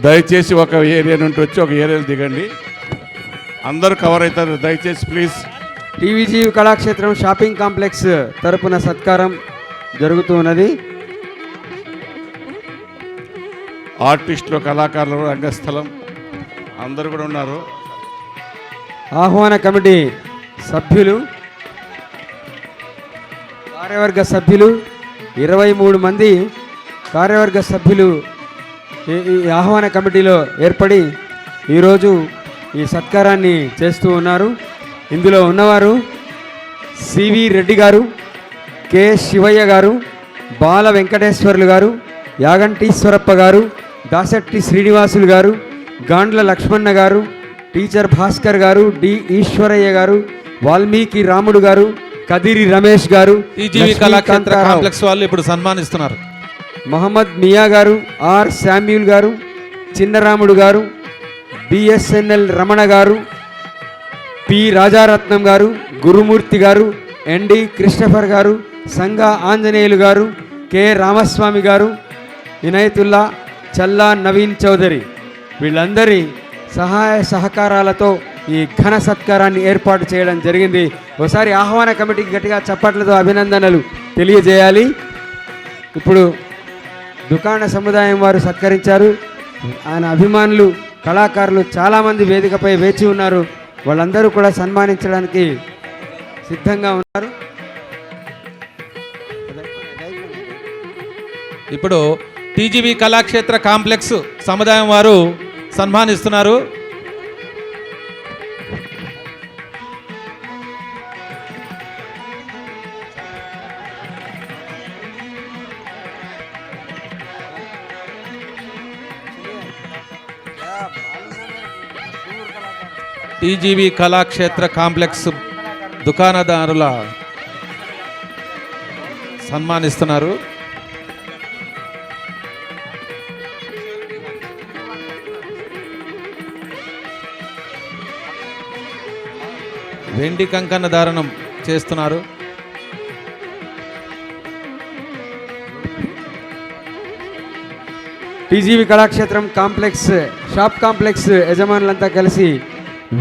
దయచేసి ఒక ఏరియా నుండి వచ్చి ఒక ఏరియాలో దిగండి. అందరూ కవర్ అవుతారు. దయచేసి ప్లీజ్. టీవీజీ కళాక్షేత్రం షాపింగ్ కాంప్లెక్స్ తరపున సత్కారం జరుగుతూ ఉన్నది. ఆర్టిస్టులు, కళాకారులు, రంగస్థలం అందరూ కూడా ఉన్నారు. ఆహ్వాన కమిటీ సభ్యులు, కార్యవర్గ సభ్యులు 23 మంది కార్యవర్గ సభ్యులు ఈ ఆహ్వాన కమిటీలో ఏర్పడి ఈరోజు ఈ సత్కారాన్ని చేస్తూ ఉన్నారు. ఇందులో ఉన్నవారు సివి రెడ్డి గారు, కె శివయ్య గారు, బాల వెంకటేశ్వర్లు గారు, యాగంటీశ్వరప్ప గారు, దాసట్టి శ్రీనివాసులు గారు, గాండ్ల లక్ష్మణ గారు, టీచర్ భాస్కర్ గారు, డి ఈశ్వరయ్య గారు, వాల్మీకి రాముడు గారు, కదిరి రమేష్ గారు, టీజీవీ కళాక్షేత్ర కాంప్లెక్స్ వాళ్ళు ఇప్పుడు సన్మానిస్తున్నారు. మహమ్మద్ మియా గారు, ఆర్ శామ్యూల్ గారు, చిన్నరాముడు గారు, బిఎస్ఎన్ఎల్ రమణ గారు, పి రాజారత్నం గారు, గురుమూర్తి గారు, ఎన్డి క్రిస్టఫర్ గారు, సంగా ఆంజనేయులు గారు, కె రామస్వామి గారు, ఇనయతుల్లా, చల్లా నవీన్ చౌదరి వీళ్ళందరి సహాయ సహకారాలతో ఈ ఘన సత్కారాన్ని ఏర్పాటు చేయడం జరిగింది. ఒకసారి ఆహ్వాన కమిటీకి గట్టిగా చప్పట్లతో అభినందనలు తెలియజేయాలి. ఇప్పుడు దుకాణ సముదాయం వారు సత్కరించారు. ఆయన అభిమానులు, కళాకారులు చాలామంది వేదికపై వేచి ఉన్నారు. వాళ్ళందరూ కూడా సన్మానించడానికి సిద్ధంగా ఉన్నారు. ఇప్పుడు టీజీవీ కళాక్షేత్ర కాంప్లెక్స్ సముదాయం వారు సన్మానిస్తున్నారు. టీజీవీ కళాక్షేత్ర కాంప్లెక్స్ దుకాణదారుల సన్మానిస్తున్నారు. వెండి కంకణ ధారణం చేస్తున్నారు. TGV Kalakshetram complex shop complex యజమానులంతా కలిసి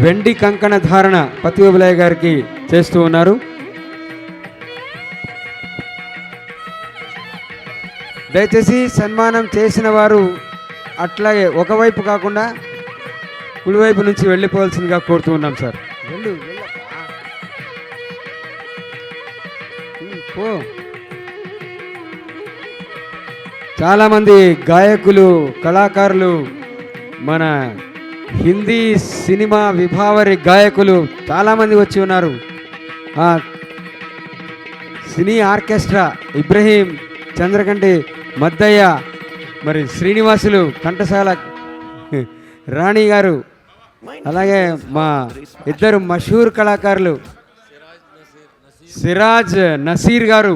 వెండి కంకణ ధారణ పతివబులయ్య గారికి చేస్తూ ఉన్నారు. దయచేసి సన్మానం చేసిన వారు అట్లాగే ఒకవైపు కాకుండా కుడివైపు నుంచి వెళ్ళిపోవాల్సిందిగా కోరుతూ ఉన్నాం సార్. పో. చాలామంది గాయకులు, కళాకారులు, మన హిందీ సినిమా విభావరి గాయకులు చాలామంది వచ్చి ఉన్నారు. సినీ ఆర్కెస్ట్రా ఇబ్రహీం, చంద్రకంటి మద్దయ్య, మరి శ్రీనివాసులు, కంఠశాల రాణి గారు, అలాగే మా ఇద్దరు మషహూర్ కళాకారులు సిరాజ్ నసీర్ గారు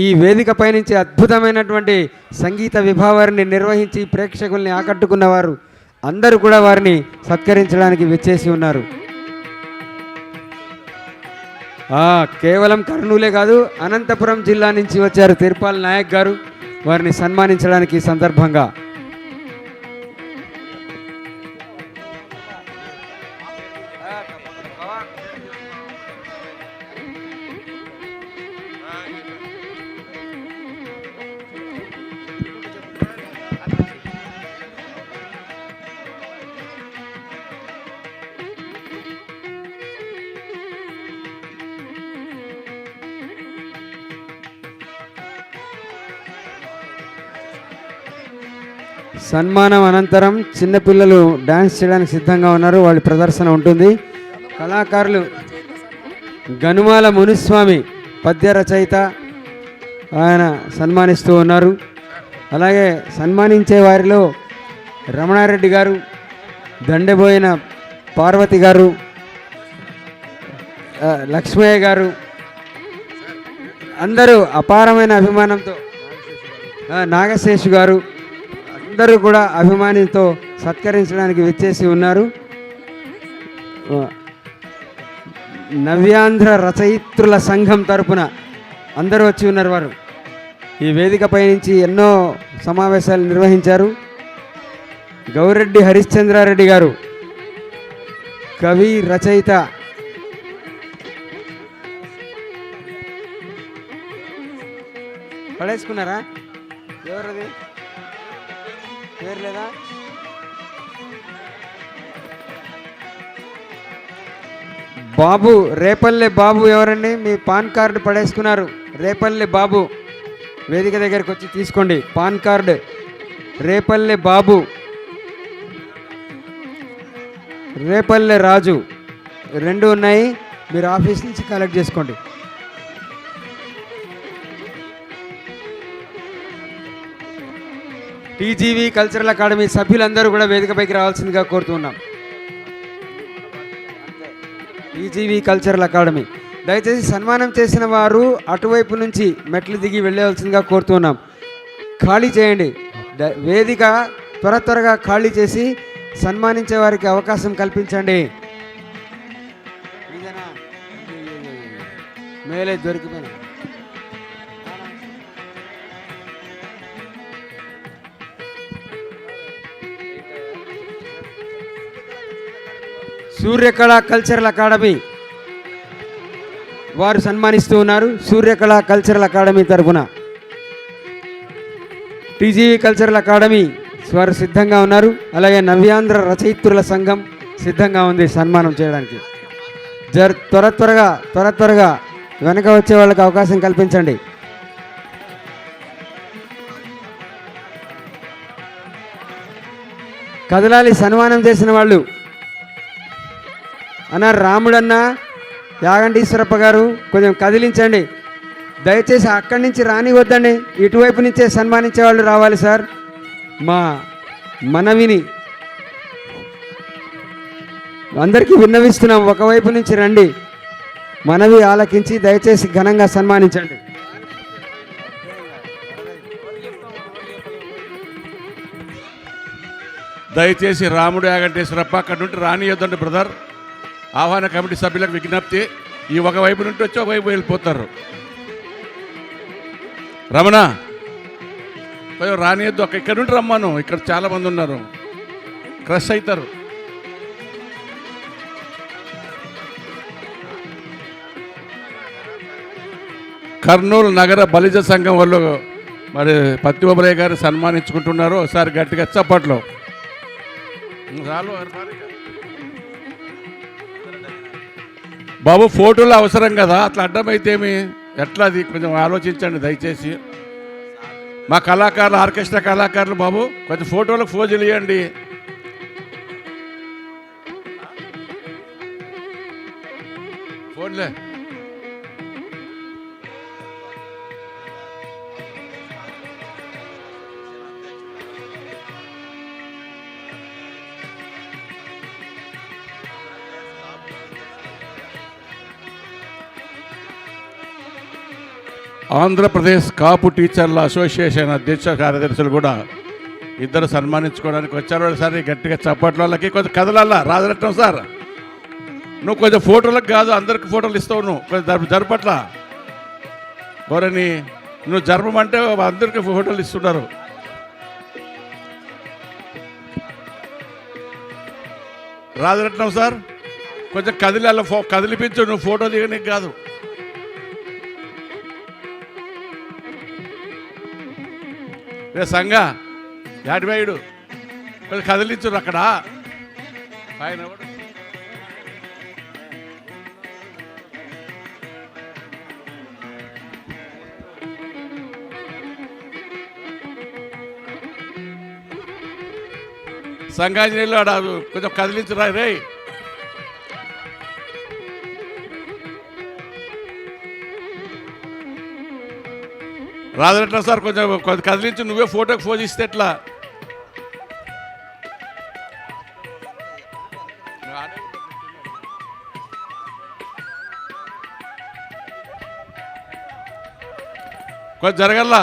ఈ వేదికపై నుంచి అద్భుతమైనటువంటి సంగీత విభావాన్ని నిర్వహించి ప్రేక్షకుల్ని ఆకట్టుకున్నవారు అందరూ కూడా వారిని సత్కరించడానికి విచ్చేసి ఉన్నారు. కేవలం కర్నూలే కాదు, అనంతపురం జిల్లా నుంచి వచ్చారు తిరుపాల్ నాయక్ గారు. వారిని సన్మానించడానికి ఈ సందర్భంగా సన్మానం అనంతరం చిన్నపిల్లలు డ్యాన్స్ చేయడానికి సిద్ధంగా ఉన్నారు. వాళ్ళ ప్రదర్శన ఉంటుంది. కళాకారులు గనుమాల మునుస్వామి పద్య రచయిత, ఆయన సన్మానిస్తూ ఉన్నారు. అలాగే సన్మానించే వారిలో రమణారెడ్డి గారు, దండెబోయిన పార్వతి గారు, లక్ష్మయ్య గారు అందరూ అపారమైన అభిమానంతో, నాగశేషు గారు అందరూ కూడా అభిమానంతో సత్కరించడానికి విచ్చేసి ఉన్నారు. నవ్యాంధ్ర రచయిత్రుల సంఘం తరపున అందరూ వచ్చి ఉన్నారు. వారు ఈ వేదికపై నుంచి ఎన్నో సమావేశాలు నిర్వహించారు. గౌరెడ్డి హరిశ్చంద్రారెడ్డి గారు కవి, రచయిత. పడేసుకున్నారా? ఎవరది? పేరు లేదా? బాబు, రేపల్లె బాబు ఎవరండి? మీ పాన్ కార్డు పడేసుకున్నారు. రేపల్లె బాబు వేదిక దగ్గరికి వచ్చి తీసుకోండి పాన్ కార్డు. రేపల్లె బాబు, రేపల్లె రాజు రెండు ఉన్నాయి. మీరు ఆఫీస్ నుంచి కలెక్ట్ చేసుకోండి. టీజీవీ కల్చరల్ అకాడమీ సభ్యులందరూ కూడా వేదికపైకి రావాల్సిందిగా కోరుతున్నాం. టీజీవీ కల్చరల్ అకాడమీ దయచేసి సన్మానం చేసిన వారు అటువైపు నుంచి మెట్లు దిగి వెళ్ళవలసిందిగా కోరుతున్నాం. ఖాళీ చేయండి వేదిక, త్వరగా ఖాళీ చేసి సన్మానించే వారికి అవకాశం కల్పించండి. మేలే దొరికిపోయినా సూర్యకళ కల్చరల్ అకాడమీ వారు సన్మానిస్తూ ఉన్నారు. సూర్యకళ కల్చరల్ అకాడమీ తరఫున టీజీవీ కల్చరల్ అకాడమీ వారు సిద్ధంగా ఉన్నారు. అలాగే నవ్యాంధ్ర రచయిత్రుల సంఘం సిద్ధంగా ఉంది సన్మానం చేయడానికి. త్వరగా వెనక వచ్చే వాళ్ళకి అవకాశం కల్పించండి. కదలాలి సన్మానం చేసిన వాళ్ళు. అన్న రాముడన్న, యాగంటీశ్వరప్ప గారు కొంచెం కదిలించండి దయచేసి. అక్కడి నుంచి రానివద్దండి, ఇటువైపు నుంచే సన్మానించే వాళ్ళు రావాలి సార్. మా మనవిని అందరికీ విన్నవిస్తున్నాం, ఒకవైపు నుంచి రండి. మనవి ఆలకించి దయచేసి ఘనంగా సన్మానించండి. దయచేసి రాముడు యాగంటేశ్వరప్ప అక్కడ నుండి రానియొద్దండి బ్రదర్. ఆహ్వాన కమిటీ సభ్యులకు విజ్ఞప్తి, ఈ ఒకవైపు నుండి వచ్చి ఒకవైపు వెళ్ళిపోతారు. రమణ కొంచెం రానియద్దు, ఇక్కడ నుండి రమ్మాను. ఇక్కడ చాలామంది ఉన్నారు, క్రష్ అవుతారు. కర్నూలు నగర బలిజ సంఘం వాళ్ళు మరి పత్తిబాబురాయ్ గారు సన్మానించుకుంటున్నారు. ఒకసారి గట్టిగా చప్పట్లో. బాబు ఫోటోలు అవసరం కదా, అట్లా అడ్డమైతేమి ఎట్లా? అది కొంచెం ఆలోచించండి దయచేసి. మా కళాకారులు, ఆర్కెస్ట్రా కళాకారులు బాబు కొంచెం ఫోటోలకు ఫోజులు ఇవ్వండి. ఫోన్లే ఆంధ్రప్రదేశ్ కాపు టీచర్ల అసోసియేషన్ అధ్యక్ష కార్యదర్శులు కూడా ఇద్దరు సన్మానించుకోవడానికి వచ్చారు. ఒకసారి గట్టిగా చప్పట్ల వాళ్ళకి కొంచెం కదలాలా. రాజరత్నం సార్, నువ్వు కొంచెం ఫోటోలకు కాదు అందరికి ఫోటోలు ఇస్తావు, నువ్వు కొంచెం జరపట్ల ఎవరని నువ్వు జరపమంటే అందరికీ ఫోటోలు ఇస్తున్నారు. రాజరత్నం సార్ కొంచెం కదిలాల కదిలిపించు, నువ్వు ఫోటో దిగనీకి కాదు. రే సంఘ యాడివాయుడు కొంచెం కదిలించురు అక్కడ ఆయన. సంఘాంజనేయులు ఆడ కొంచెం కదిలించురా రే. రాజరత్న సార్ కొంచెం కదిలించి, నువ్వే ఫోటోకి ఫోజ్ ఇస్తే ఎట్లా? కొంచెం జరగల్లా.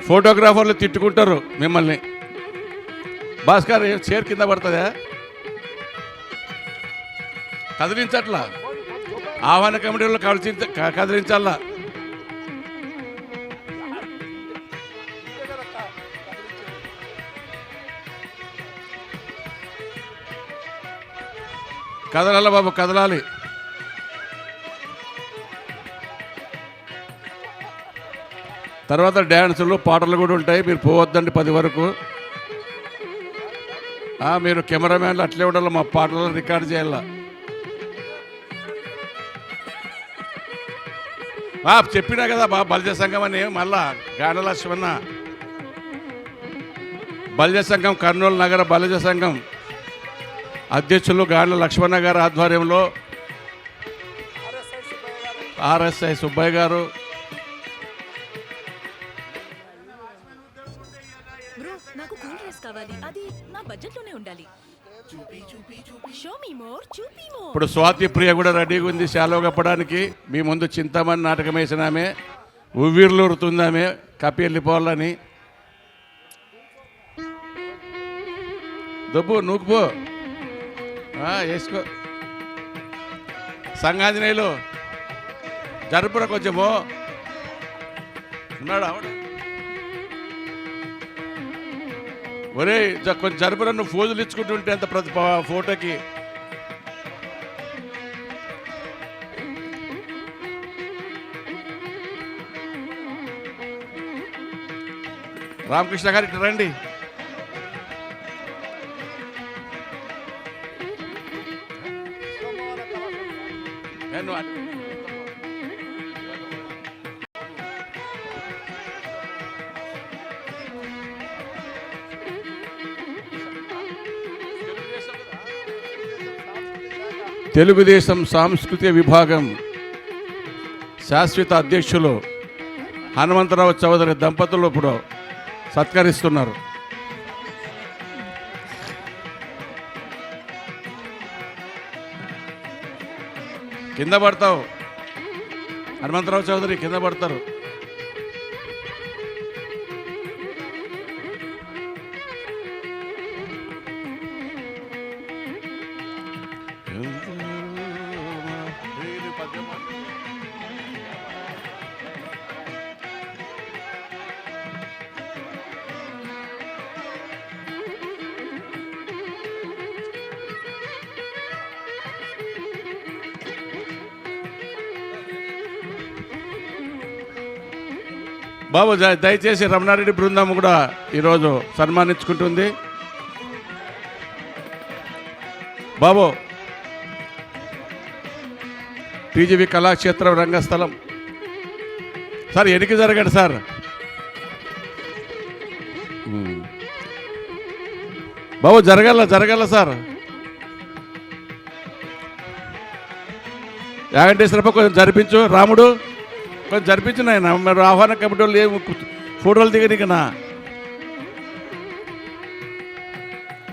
ఫోటోగ్రాఫర్లు తిట్టుకుంటారు మిమ్మల్ని. భాస్కర్ చైర్ కింద పడుతుందా? కదిలించట్లా. ఆహ్వాన కమిటీలో కదిలించాలా. కదలాల బాబు, కదలాలి. తర్వాత డ్యాన్సులు పాటలు కూడా ఉంటాయి. మీరు పోవద్దండి 10 వరకు. మీరు కెమెరామ్యాన్లు అట్లే ఉండాలి, మా పాటలు రికార్డ్ చేయాల. చెప్పినా కదా బలిజ సంఘం అని. మళ్ళా గాండ్ల లక్ష్మణ బలిజ సంఘం, కర్నూలు నగర బలిజ సంఘం అధ్యక్షులు గాండ్ల లక్ష్మణ గారి ఆధ్వర్యంలో ఆర్ఎస్ఐ సుబ్బయ్య గారు, బ్రో నాకు కూల్ డ్రింక్స్ కావాలి, అది నా బడ్జెట్లోనే ఉండాలి. షో మీ మోర్, చూపి మోర్. ఇప్పుడు స్వాతి ప్రియ కూడా రెడీగా ఉంది శాలువ కప్పడానికి. మీ ముందు చింతమని నాటకం వేసినామే, ఉవ్విర్లూరుతుందామే కప్పి వెళ్ళిపోవాలని. దొబ్బు నూకుపో, వేసుకో. సంగాంజనేయులు జరుపురా కొంచెము. ఉన్నాడు ఆవిడ. ఒరే కొంచెం జరుపురా, నువ్వు ఫోజులు ఇచ్చుకుంటుంటే అంత ప్రతి ఫోటోకి. రామకృష్ణ గారు ఇట్లా రండి. తెలుగుదేశం సాంస్కృతిక విభాగం శాశ్వత అధ్యక్షులు హనుమంతరావు చౌదరి దంపతులు ఇప్పుడు సత్కరిస్తున్నారు. కింద పడతావు హనుమంతరావు చౌదరి, కింద పడతారు. బాబు దయచేసి రమణారెడ్డి బృందం కూడా ఈరోజు సన్మానించుకుంటుంది. బాబు టీజీవీ కళాక్షేత్రం రంగస్థలం సార్, ఎనికి జరగండి సార్. బాబు జరగల సార్. వెంకటేశ్వరప్ప కొంచెం జరిపించు. రాముడు కొంచెం జరిపించు నాయన. మీరు ఆహ్వాన కమిటీ వాళ్ళు ఏం ఫోటోలు దిగనికనా?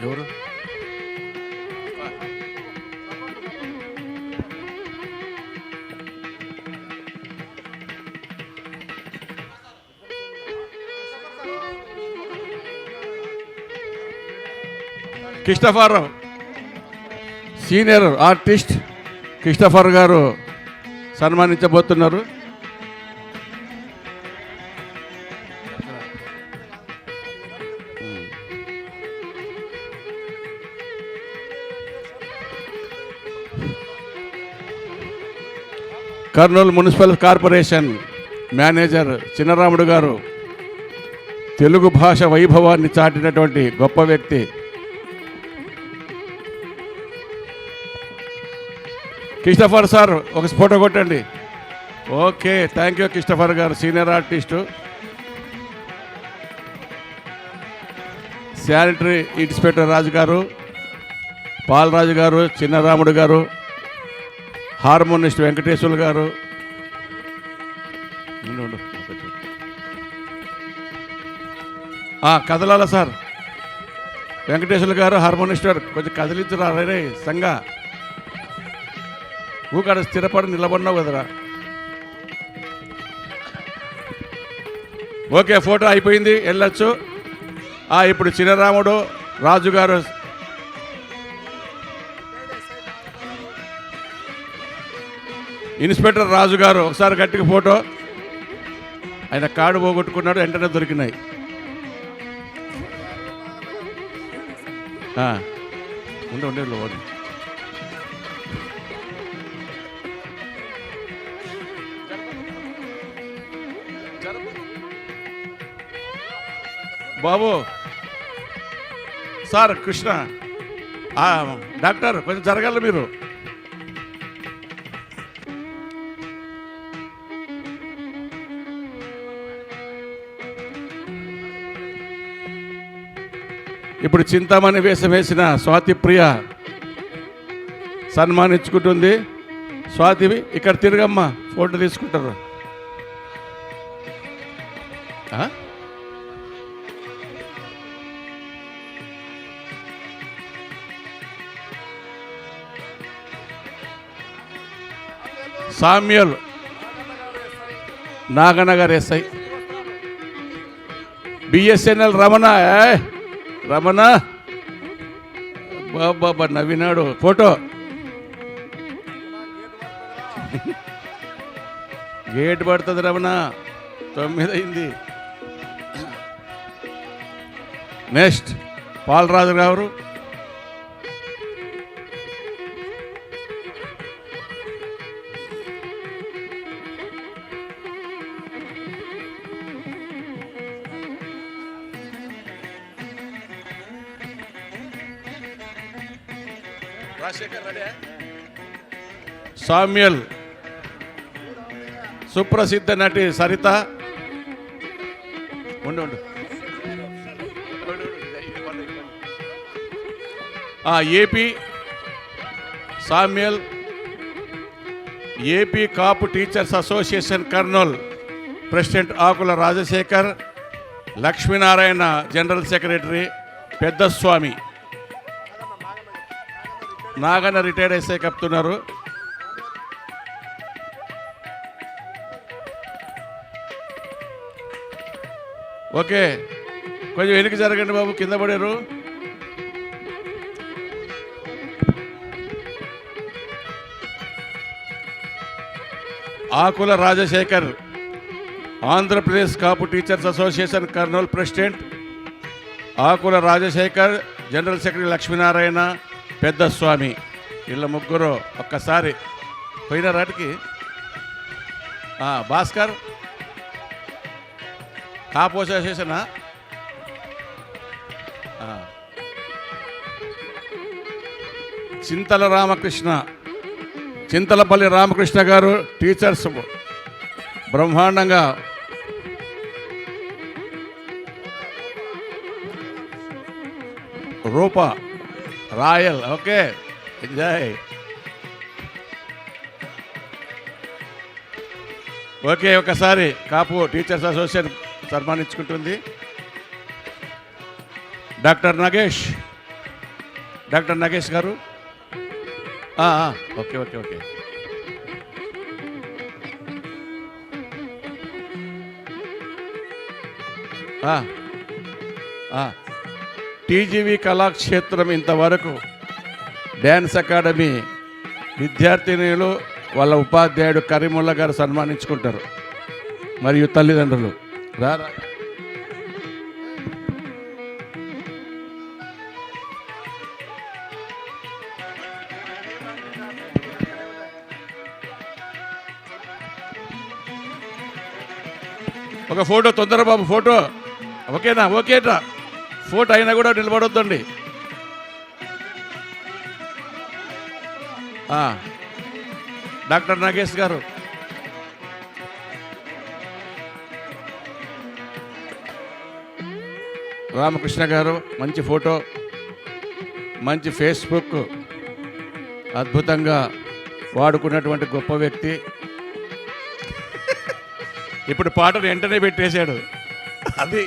ఎవరు క్రిస్టఫర్, సీనియర్ ఆర్టిస్ట్ క్రిస్టఫర్ గారు సన్మానించబోతున్నారు. Kurnool municipal corporation manager Chinnaramudu గారు తెలుగు భాష వైభవాన్ని చాటినటువంటి గొప్ప వ్యక్తి. క్రిస్టఫర్ సార్ ఒక ఫోటో కొట్టండి. ఓకే, థ్యాంక్ యూ క్రిస్టఫర్ గారు, senior artist. Sanitary inspector Raju గారు, పాలరాజు గారు, చిన్నరాముడు గారు, హార్మోనిస్ట్ వెంకటేశ్వర్లు గారు, కదలాల సార్ వెంకటేశ్వర్లు గారు, హార్మోనిస్ట్ గారు కొంచెం కదిలించరా రే సంగా. ఊకాడ స్థిరపడి నిలబడినావు కదరా. ఓకే, ఫోటో అయిపోయింది, వెళ్ళొచ్చు. ఇప్పుడు చిన్నరాముడు రాజు గారు, ఇన్స్పెక్టర్ రాజు గారు ఒకసారి గట్టిగా ఫోటో. ఆయన కార్డు పోగొట్టుకున్నాడు, వెంటనే దొరికినాయి. ఉండే బాబు సార్ కృష్ణ డాక్టర్ కొంచెం జరగాలి మీరు. ఇప్పుడు చింతామణి వేషం వేసిన స్వాతి ప్రియ సన్మానించుకుంటుంది. స్వాతి ఇక్కడ తిరగమ్మా, ఫోటో తీసుకుంటారు. Samuel Naganagar SI, BSNL Ramana. రమణ బాబా నవ్వినాడు. ఫోటో గేట్ పడుతుంది రమణ, 9 అయింది. నెక్స్ట్ పాలరాజు గారు. సామ్యుల్, సుప్రసిద్ధ నటి సరిత. ఉండు AP Samuel, AP Kapu teachers association Kurnool president Akula Rajasekhar, Lakshminarayana general secretary, Peddaswamy. Naganna retired SI కప్తున్నారు. ఓకే, కొంచెం వెనక్కి జరగండి బాబు, కింద పడారు. Akula Rajasekhar, Andhra Pradesh Kapu teachers association Kurnool president. Akula Rajasekhar, general secretary Lakshminarayana, Peddaswamy. వీళ్ళ ముగ్గురు ఒక్కసారి పోయిన రాటికి. భాస్కర్ కాపు అసోసియేషనా? చింతల రామకృష్ణ, చింతలపల్లి రామకృష్ణ గారు టీచర్స్ బ్రహ్మాండంగా. రూప రాయల్, ఓకే ఎంజాయ్. ఓకే, ఒకసారి కాపు టీచర్స్ అసోసియేషన్ సన్మానించుకుంటుంది. డాక్టర్ నగేష్ గారు. Okay okay okay. TGV Kalakshetram ఇంతవరకు డ్యాన్స్ అకాడమీ విద్యార్థినులు వాళ్ళ ఉపాధ్యాయుడు కరీముల్లా గారు సన్మానించుకుంటారు, మరియు తల్లిదండ్రులు. రారా ఒక ఫోటో తొందర బాబు, ఫోటో ఓకేనా? ఓకేటా, ఫోటో అయినా కూడా నిలబడొద్దండి. డాక్టర్ నాగేష్ గారు. రామకృష్ణ గారు, మంచి ఫోటో, మంచి ఫేస్బుక్ అద్భుతంగా వాడుకున్నటువంటి గొప్ప వ్యక్తి. ఇప్పుడు పాటను వెంటనే పెట్టేశాడు అది.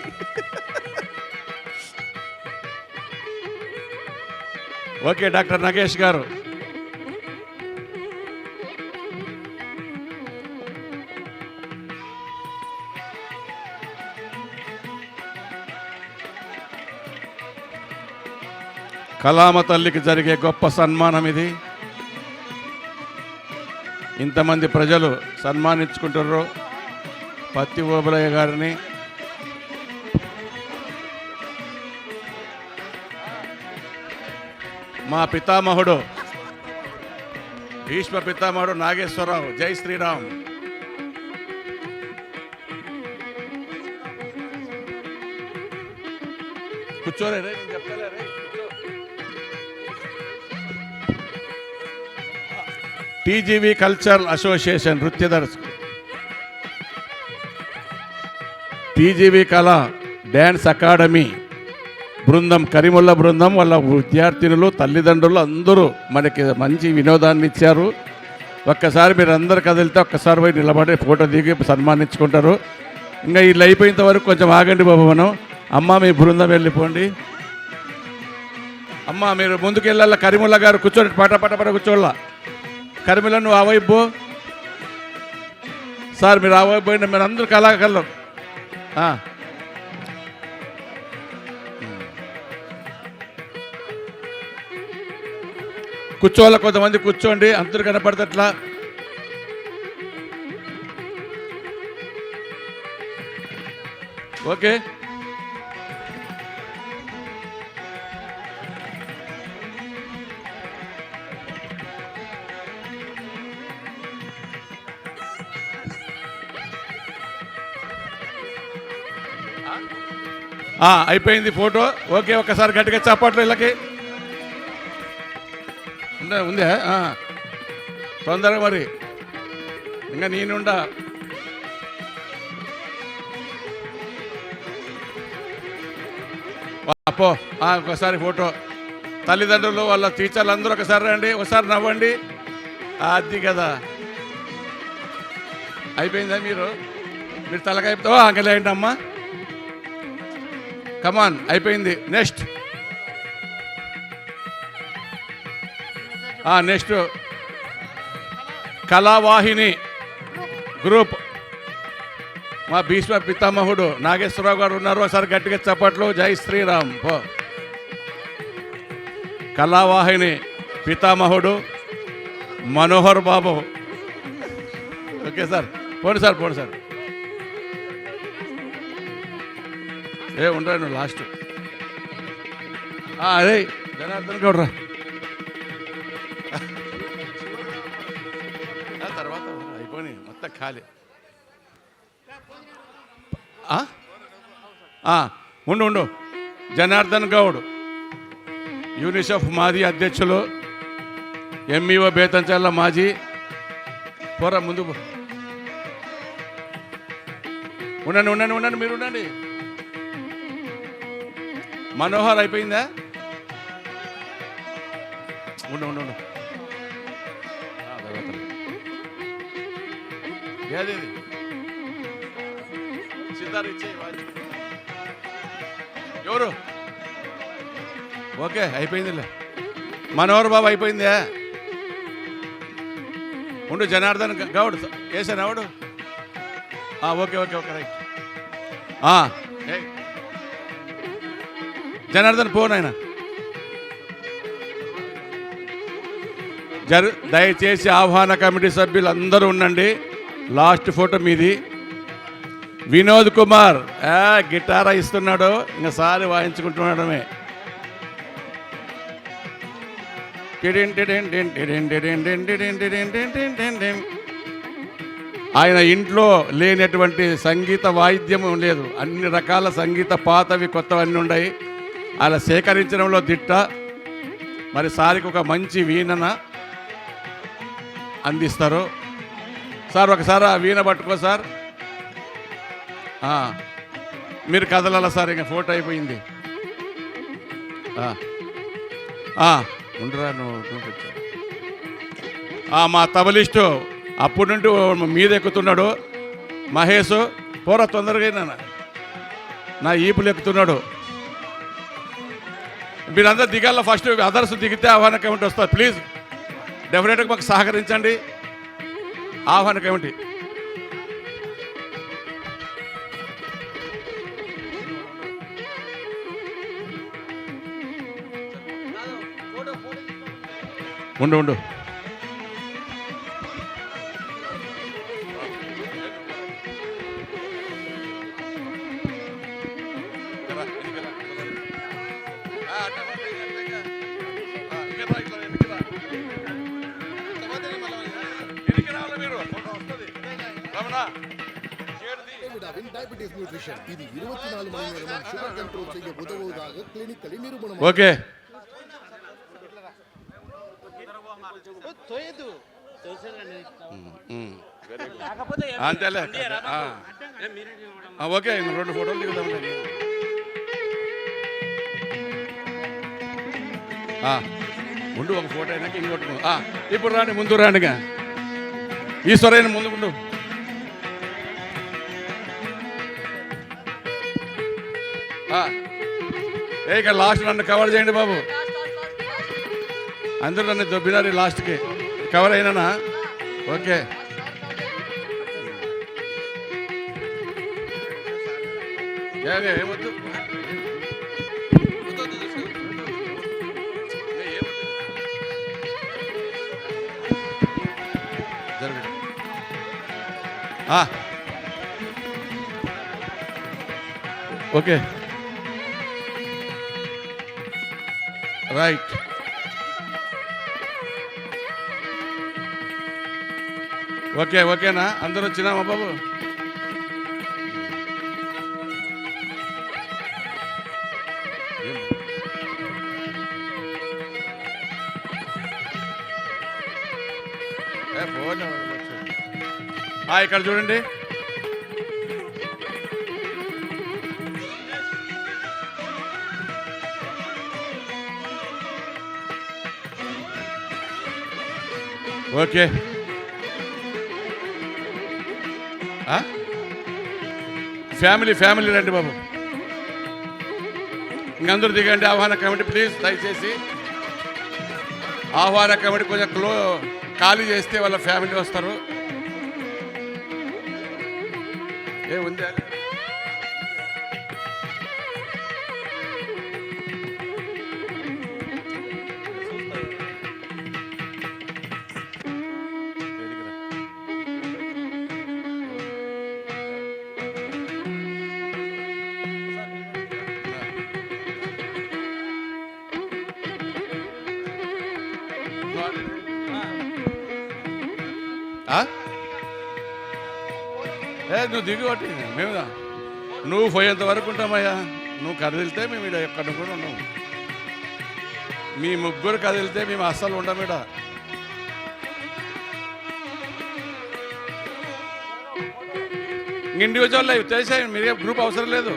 ఓకే, డాక్టర్ నగేష్ గారు. కలామ తల్లికి జరిగే గొప్ప సన్మానం ఇది. ఇంతమంది ప్రజలు సన్మానించుకుంటారు పత్తి ఓబులయ్య గారిని. మా పితామహుడు, భీష్మ పితామహుడు నాగేశ్వరరావు. జై శ్రీరామ్. కూర్చోరే రే, నేను చెప్తాలే రే, కూర్చో. టీజీవీ కల్చరల్ అసోసియేషన్ నృత్య దర్శకులు, టీజీవీ కళ డ్యాన్స్ అకాడమీ బృందం, కరిముల్ల బృందం వాళ్ళ విద్యార్థినులు, తల్లిదండ్రులు అందరూ మనకి మంచి వినోదాన్ని ఇచ్చారు. ఒక్కసారి మీరు అందరు కదిలితే ఒక్కసారి పోయి నిలబడి ఫోటో దిగి సన్మానించుకుంటారు. ఇంకా వీళ్ళు అయిపోయేంత వరకు కొంచెం ఆగండి బాబు. మనం అమ్మ మీ బృందం వెళ్ళిపోండి. అమ్మ మీరు ముందుకు వెళ్ళాల. కరిముల్ల గారు కూర్చోండి, పట పట పట కూర్చోళ్ళ. కరిముల్ల నువ్వు ఆ వైపు సార్, మీరు ఆ వైపు పోయిన మీరు అందరూ కళాకారులు. కూర్చోవాల, కొంతమంది కూర్చోండి, అందరూ కనపడతట్లా. ఓకే, అయిపోయింది ఫోటో. ఓకే, ఒక్కసారి గట్టిగా చప్పట్లు వీళ్ళకి. ఉందా తొందరగా మరి, ఇంకా నేనుండా. పో ఒకసారి ఫోటో. తల్లిదండ్రులు వాళ్ళ టీచర్లు అందరూ ఒకసారి రండి, ఒకసారి నవ్వండి. అది కదా అయిపోయిందా? మీరు తలకైపోతా అంకలేండి అమ్మా. కమాన్, అయిపోయింది. నెక్స్ట్ నెక్స్ట్ కళావాహిని గ్రూప్, మా భీష్మ పితామహుడు నాగేశ్వరరావు గారు ఉన్నారు. ఒకసారి గట్టిగా చప్పట్లు. జై శ్రీరామ్. పో. కళావాహిని పితామహుడు మనోహర్ బాబు. ఓకే సార్, పోండి సార్, పోండి సార్. ఉండరా నువ్వు లాస్ట్. అదే జనార్దన్ గౌడ్రా తర్వాత అయిపోయి మొత్తం ఖాళీ. ఉండు. జనార్దన్ గౌడ్ యూనిసెఫ్ మాజీ అధ్యక్షులు, ఎంఈఓ బేతంచెర్ల మాజీ. పోరా ముందు. ఉండండి మీరు ఉండండి. మనోహర్ అయిపోయిందా? ఉండు. ఏది సిద్ధార్థ్ ఇచ్చే ఎవరు? ఓకే, అయిపోయిందిలే. మనోహర్ బాబు అయిపోయిందా? ఉండు. జనార్దన్ గౌడ్ వేసాను ఆవిడు. Okay right. జనార్దన్ ఫోన్ ఆయన దయచేసి ఆహ్వాన కమిటీ సభ్యులు అందరూ ఉండండి. లాస్ట్ ఫోటో మీది. వినోద్ కుమార్ గిటార్ ఇస్తున్నాడు, ఇంకా సారి వాయించుకుంటున్నాడమే. ఆయన ఇంట్లో లేనటువంటి సంగీత వాయిద్యం లేదు. అన్ని రకాల సంగీత పాతవి కొత్తవన్నీ ఉన్నాయి. అలా సేకరించడంలో దిట్ట. మరి సారికి ఒక మంచి వీణన అందిస్తారు. సార్ ఒకసారి ఆ వీణ పట్టుకో సార్. మీరు కదలాల సార్. ఇంకా ఫోటో అయిపోయింది. ఉండరా నువ్వు. మా తబలిస్టు అప్పుడు నుండి మీద ఎక్కుతున్నాడు మహేష్. పోరా తొందరగా, నా ఈపులు ఎక్కుతున్నాడు. మీరందరూ దిగాల. ఫస్ట్ అదర్స్ దిగితే ఆహ్వాన కమిటీ వస్తారు. ప్లీజ్ డెఫినెట్గా మాకు సహకరించండి. ఆహ్వాన కమిటీ ఉండు. டயபிட்டிஸ் நியூட்ரிஷன் இது 24 மணி நேரமும் சுகர் கண்ட்ரோல் செய்ய உதவுவதாக கிளினிக்கலி நிரூபணம். ఓకే అంతేలే ఓకే 2 ఫోటోలు దిగుదాం. ఉండు ఒక ఫోటో అయినాక ఇంకోటి ఇప్పుడు రాండి ముందు రాండిగా ఈశ్వరైన ముందుకుండు. ఇక్కడ లాస్ట్ నన్ను కవర్ చేయండి బాబు. అందరూ నన్ను దొబ్బినారు లాస్ట్కి. కవర్ అయినానా? ఓకే ఏమొద్దు ఓకే రైట్. ఓకే ఓకేనా? అందరూ వచ్చినామా బాబు? ఇక్కడ చూడండి. ఓకే ఫ్యామిలీ రండి బాబు. ఇంకందరూ దిగండి. ఆహ్వాన కమిటీ ప్లీజ్ దయచేసి ఆహ్వాన కమిటీ కొంచెం ఖాళీ చేస్తే వాళ్ళ ఫ్యామిలీ వస్తారు. ఏముంది నువ్వు దిగి ఒకటి మేము నువ్వు పోయేంత వరకు ఉంటామయ్యా. నువ్వు కదిలితే మేము ఇక్కడ ఎక్కడ కూడా ఉన్నాము. మీ ముగ్గురు కదిలితే మేము అస్సలు ఉండము ఇక్కడ. ఇండివిజువల్ లైఫ్ తెలిసే మీరే గ్రూప్ అవసరం లేదు.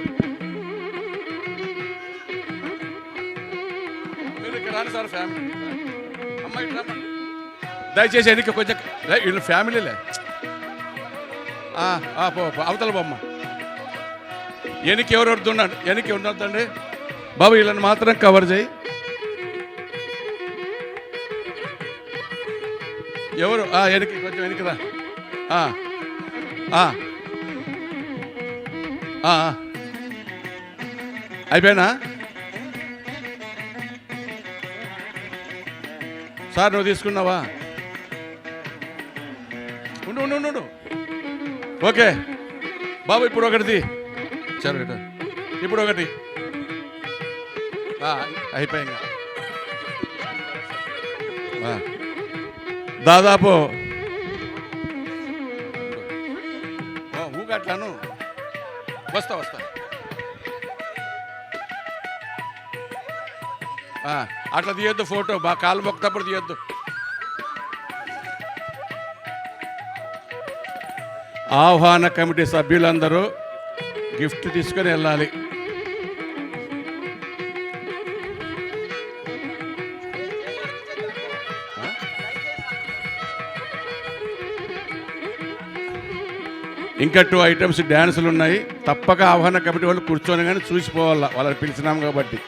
మీరు ఇక్కడ రాండి సార్ ఫ్యామిలీ. అమ్మాయి దయచేసి ఎన్నిక కొంచెం వీళ్ళు ఫ్యామిలీలే. అవతల బొమ్మ ఎనికి ఎవరెవరు ఉన్నాడు? ఎనికి ఉండొద్దండి బాబు. వీళ్ళని మాత్రం కవర్ చేయి. ఎవరు ఎనికి కొంచెం వెనక్కిరా. అయిపోయినా సార్? నువ్వు తీసుకున్నావా? ఉండు. ఓకే బాబు ఇప్పుడు ఒకటిది సరే. ఇప్పుడు ఒకటి అయిపోయింది. దాదాపు ఊగట్లాను. వస్తా అట్లా తీయొద్దు ఫోటో. బాగా కాలు మొక్కేటప్పుడు తీయొద్దు. ఆహ్వాన కమిటీ సభ్యులందరూ గిఫ్ట్ తీసుకొని వెళ్ళాలి. ఇంకా 2 ఐటమ్స్ డ్యాన్సులు ఉన్నాయి. తప్పక ఆహ్వాన కమిటీ వాళ్ళు కూర్చొని కానీ చూసిపోవాలా, వాళ్ళని పిలిచినాం కాబట్టి.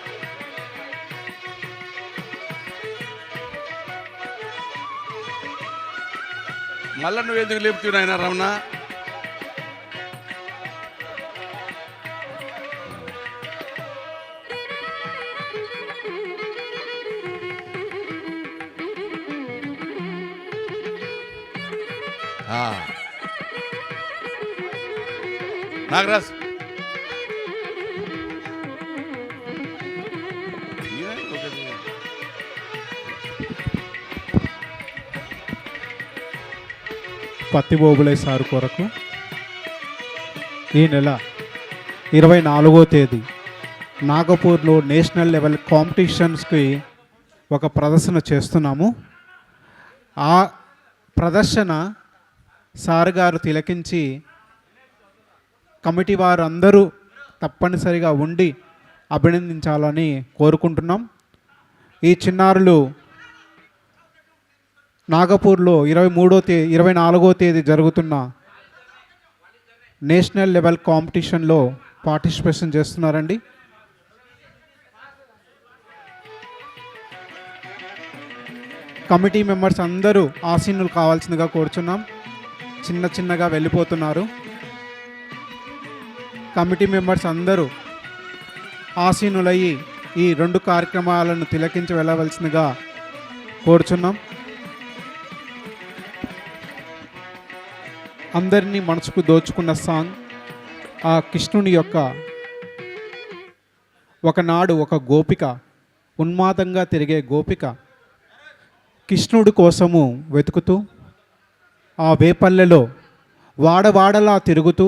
మళ్ళా నువ్వు ఎందుకు లేపుతున్నావు ఆయన రమణ? నాగరాజ్ పత్తిబోబులే సారు కొరకు ఈ నెల 24వ తేదీ నాగపూర్లో నేషనల్ లెవెల్ కాంపిటీషన్స్కి ఒక ప్రదర్శన చేస్తున్నాము. ఆ ప్రదర్శన సార్ గారు తిలకించి కమిటీ వారు అందరూ తప్పనిసరిగా ఉండి అభినందించాలని కోరుకుంటున్నాం. ఈ చిన్నారులు నాగపూర్లో 24వ తేదీ జరుగుతున్న నేషనల్ లెవెల్ కాంపిటీషన్లో పార్టిసిపేషన్ చేస్తున్నారండి. కమిటీ మెంబర్స్ అందరూ ఆసీనులు కావాల్సిందిగా కోరుచున్నాం. చిన్నగా వెళ్ళిపోతున్నారు. కమిటీ మెంబర్స్ అందరూ ఆసీనులయ్యి ఈ 2 కార్యక్రమాలను తిలకించి వెళ్ళవలసిందిగా కోరుచున్నాం. అందరినీ మనసుకు దోచుకున్న సాంగ్ ఆ కృష్ణుని యొక్క ఒకనాడు ఒక గోపిక, ఉన్మాదంగా తిరిగే గోపిక కృష్ణుడి కోసము వెతుకుతూ ఆ వేపల్లెలో వాడవాడలా తిరుగుతూ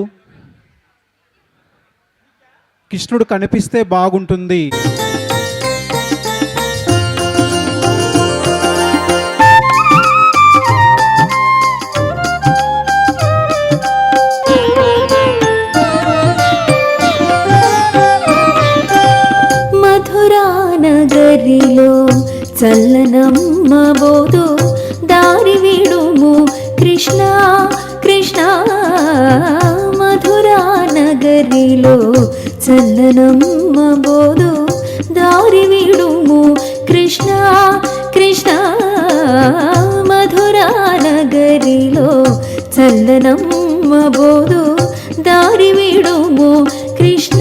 కృష్ణుడు కనిపిస్తే బాగుంటుంది, నగరిలో చల్లనమ్మ బోధు దారి విడుము కృష్ణ కృష్ణ. మధురా నగరిలో చల్లనమ్మ బోధు దారి విడుము కృష్ణ కృష్ణ. మధురా నగరిలో చల్లనమ్మ బోధు దారి విడుము కృష్ణ.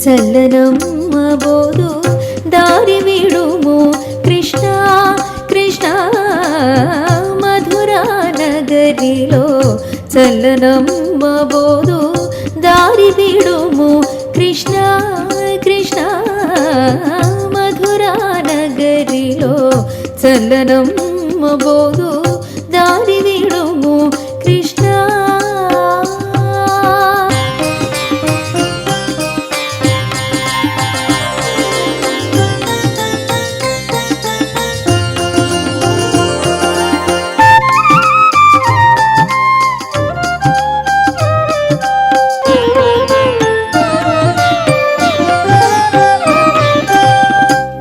చల్లనమ్మ బోధు దారి విడుము కృష్ణ కృష్ణ. మధురా నగరిలో చల్లనమ్మ బోధు దారి విడుము కృష్ణ కృష్ణ. మధురా నగరిలో చల్లనమ్మ బోధు దారి విడుము కృష్ణ.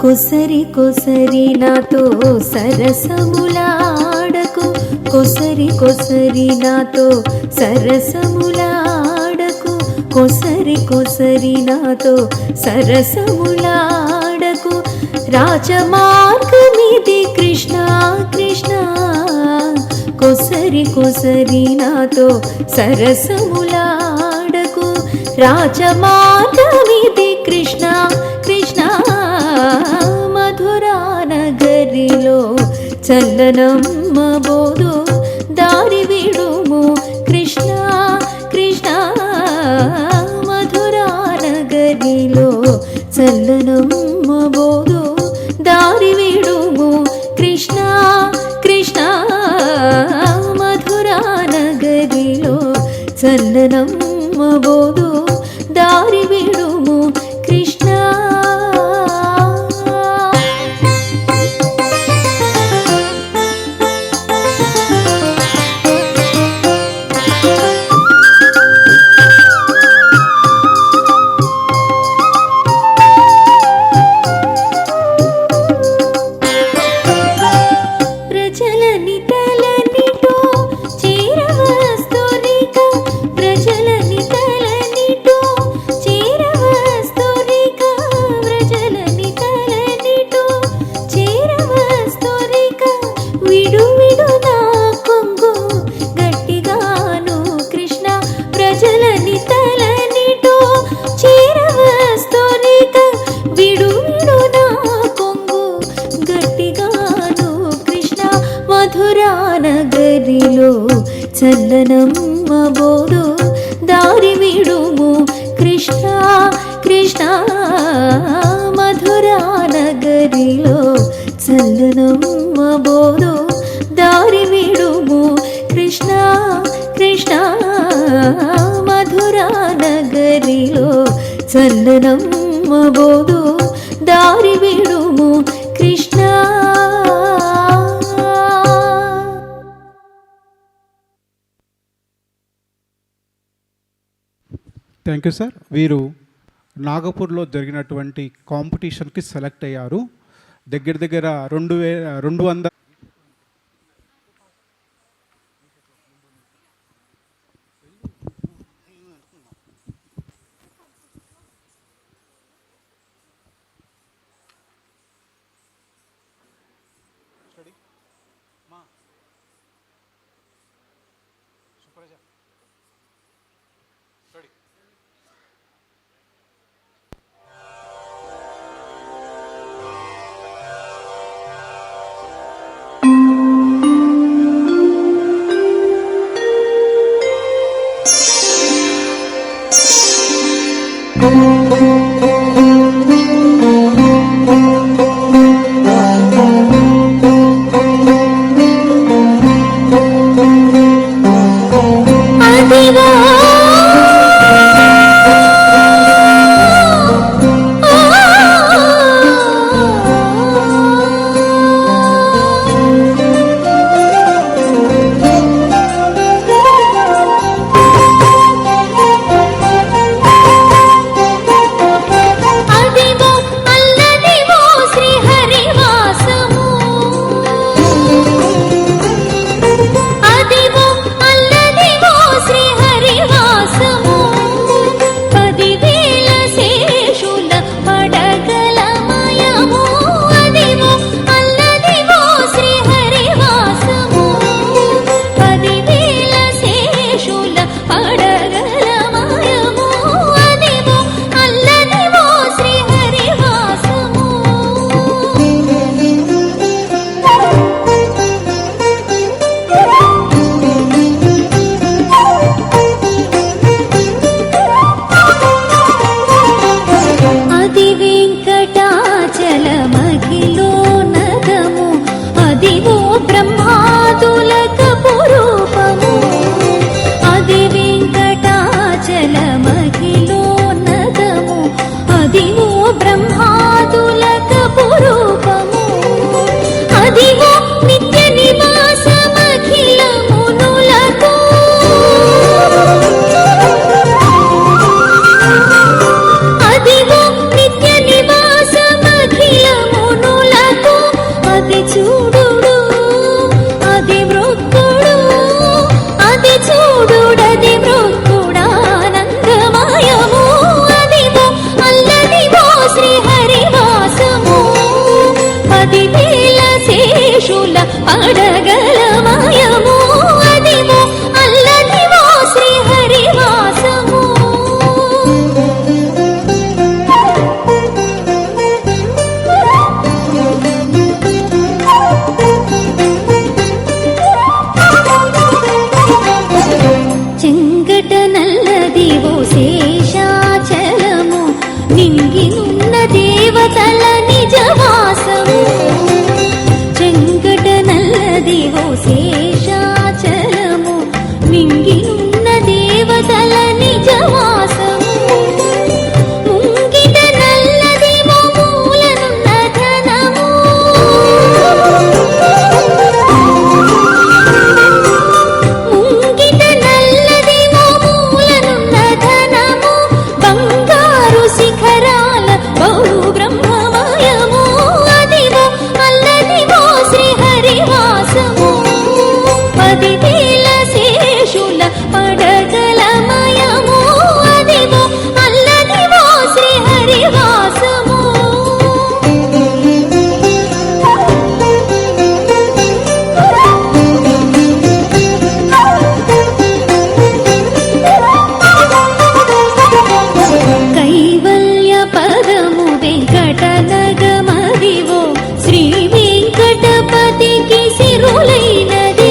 కొసరి కొసరి నాతో సరసములాడకు, కొసరి కొసరి నాతో సరసములాడకు, కొసరి కొసరి నాతో సరసములాడకు. రాజమార్గమిది కృష్ణ కృష్ణ. కొసరి కొసరి నాతో సరసములాడకు. రాజమార్గమిది కృష్ణ కృష్ణ. మధురా నగరిలో చల్లనమ్మ బోధు దారి విడుము కృష్ణ కృష్ణ. మధురా నగరిలో చల్లనమ్మ బోధు దారి విడుము కృష్ణ కృష్ణ. మధురా నగరిలో చల్లనమ్మ బోధు దారి విడుము కృష్ణ. నగరిలో చల్లనమ్మ బోధు దారి విడుము కృష్ణ కృష్ణ మధురా నగరిలో చల్లనమ్మ బోధు దారి విడుము కృష్ణ కృష్ణ మధురా నగరిలో చల్లనమ్మ బోధు దారి విడుము కృష్ణ. Thank you sir. వీరు నాగపూర్లో జరిగినటువంటి కాంపిటీషన్కి సెలెక్ట్ అయ్యారు. దగ్గర దగ్గర 200 వెంకటనగమదివో శ్రీ వెంకటపతికి సిరులైనది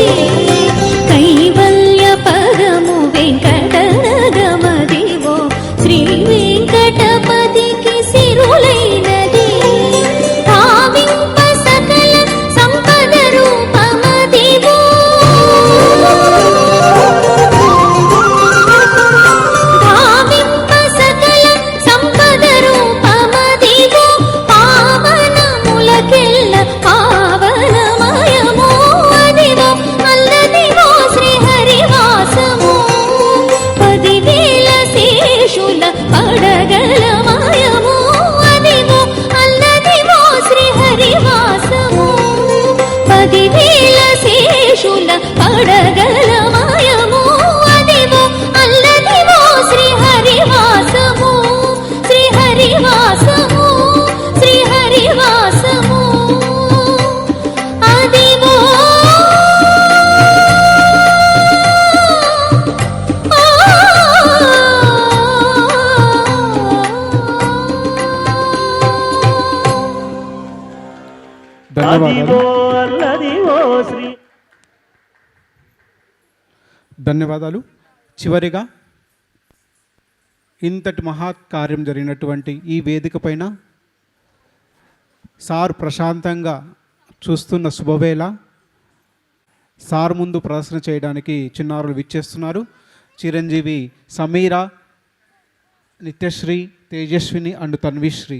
సగల మాయము అదివో అల్లదివో శ్రీహరివాసము శ్రీహరివాసము శ్రీహరివాసము అదివో ధన్యవాదాలు. చివరిగా ఇంతటి మహత్ కార్యం జరిగినటువంటి ఈ వేదిక పైన సార్ ప్రశాంతంగా చూస్తున్న శుభవేళ సార్ ముందు ప్రదర్శన చేయడానికి చిన్నారులు విచ్చేస్తున్నారు. చిరంజీవి సమీర, నిత్యశ్రీ, తేజస్విని అండ్ తన్విశ్రీ.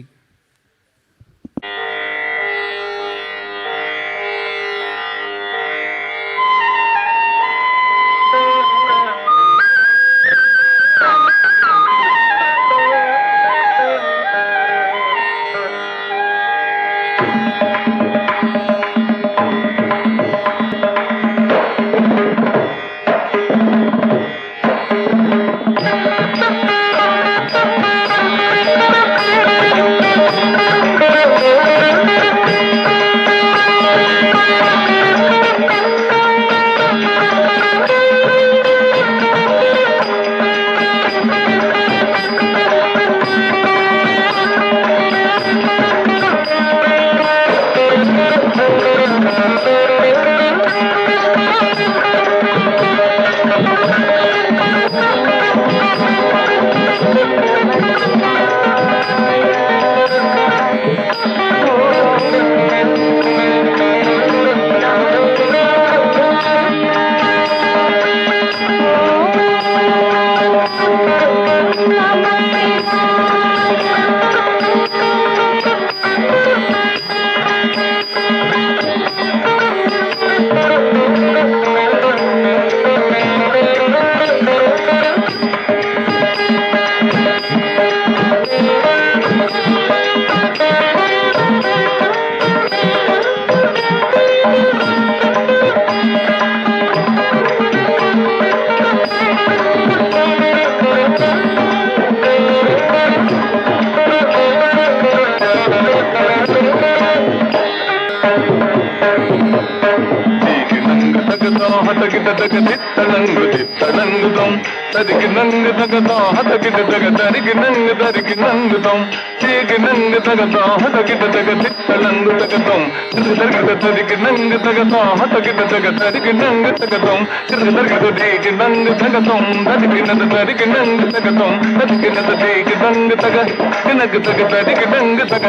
తరికి నంగు తగదా హతకి తగ తరికి నంగు తరికి నంగుతాం చీకి నంగు తగదా హతకి తగ తిత్తలంగు తగతాం తిరిగి తరికి నంగు తగదా హతకి తగ తరికి నంగు తగతాం తిరిగి తరికి నంగు తగతాం తరికి నద తరికి నంగు తగతాం తరికి నద తరికి నంగు తగ తినకు తగ తరికి నంగు తగ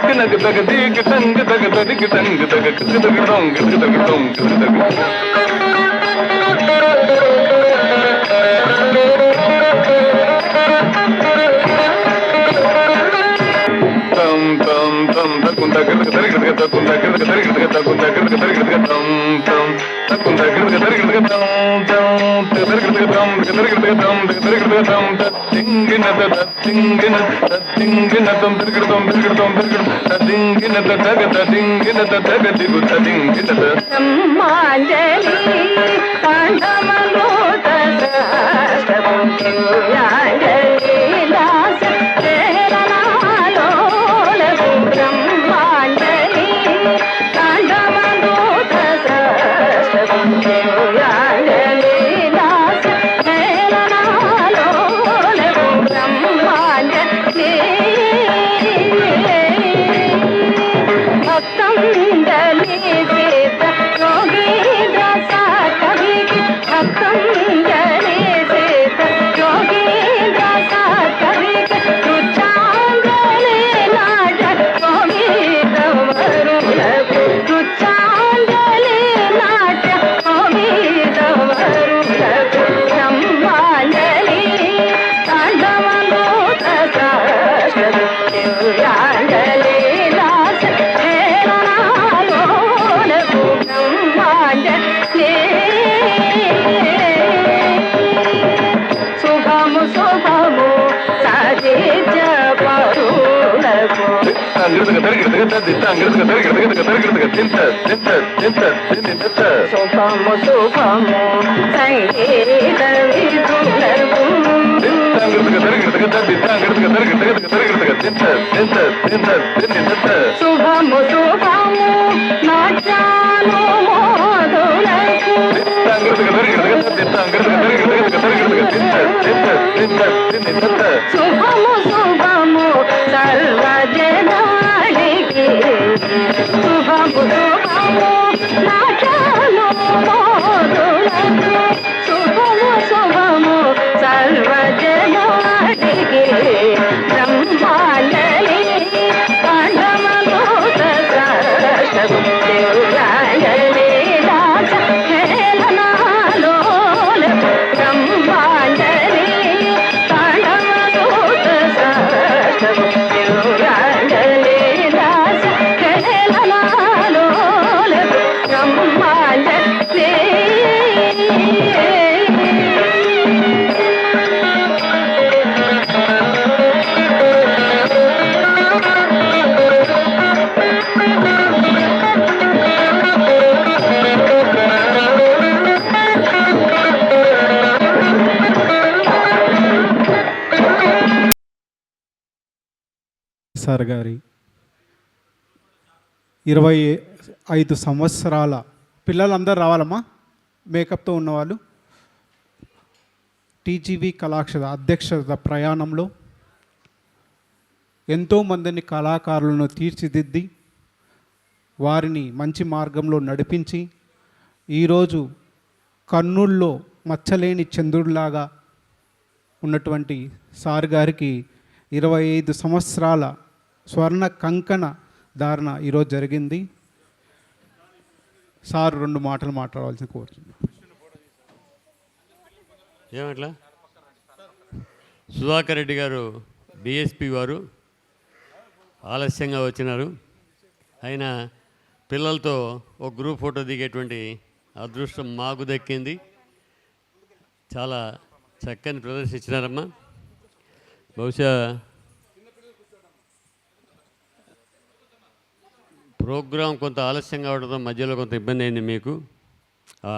తినకు తగ తీకి నంగు తగ తరికి నంగు తగ కిసి తగతాం కిసి తగతాం కిసి తగతాం భక్తం దళిత యోగి దశ కవి శుభము శుభము సంగీత విధులకు శుభము శుభము నాట్యాలు మోదులకు శుభము శుభము సర్వజనానికి శుభము శుభము నాట్యాలు మోదులకు శుభము శుభము సర్వజనానికి బ్రహ్మాండలి పాండమభూత సరసము దేవరాండలి రాజ హేళనాలోల బ్రహ్మాండలి పాండమభూత సరసము దేవరాండలి రాజ హేళనాలోల బ్రహ్మాండలి సార్ గారి 25 సంవత్సరాల పిల్లలందరూ రావాలమ్మా మేకప్తో ఉన్నవాళ్ళు టీజీవీ కళాక్షేత్ర అధ్యక్షత ప్రయాణంలో ఎంతోమందిని కళాకారులను తీర్చిదిద్ది వారిని మంచి మార్గంలో నడిపించి ఈరోజు కర్నూల్లో మచ్చలేని చంద్రుడిలాగా ఉన్నటువంటి సార్ గారికి 25 సంవత్సరాల స్వర్ణ కంకణ ధారణ ఈరోజు జరిగింది. సార్ 2 మాటలు మాట్లాడవలసిన కోరుతున్నాను. ఏమట్లా సుధాకర్ రెడ్డి గారు డిఎస్పి వారు ఆలస్యంగా వచ్చినారు. ఆయన పిల్లలతో ఒక గ్రూప్ ఫోటో దిగేటువంటి అదృష్టం మాకు దక్కింది. చాలా చక్కని ప్రదర్శించినారమ్మా. బహుశా ప్రోగ్రాం కొంత ఆలస్యం కావడంతో మధ్యలో కొంత ఇబ్బంది అయింది మీకు. ఆ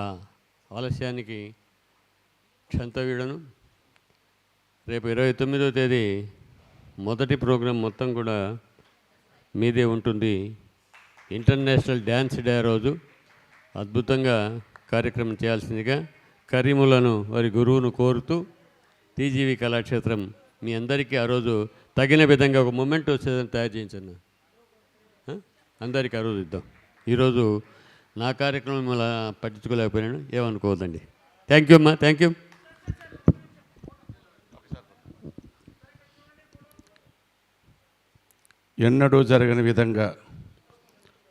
ఆలస్యానికి క్షంతవీడను. రేపు 29వ తేదీ మొదటి ప్రోగ్రాం మొత్తం కూడా మీదే ఉంటుంది. ఇంటర్నేషనల్ డ్యాన్స్ డే రోజు అద్భుతంగా కార్యక్రమం చేయాల్సిందిగా కరీములను వారి గురువును కోరుతూ టీజీవీ కళాక్షేత్రం మీ అందరికీ ఆ రోజు తగిన విధంగా ఒక మూమెంట్ వచ్చేదని తయారు చేయించండి. అందరికీ ఆ రోజు ఇద్దాం. ఈరోజు నా కార్యక్రమం అలా పట్టించుకోలేకపోయినాను, ఏమనుకోవద్దండి. థ్యాంక్ యూ అమ్మా, థ్యాంక్ యూ. ఎన్నడూ జరగని విధంగా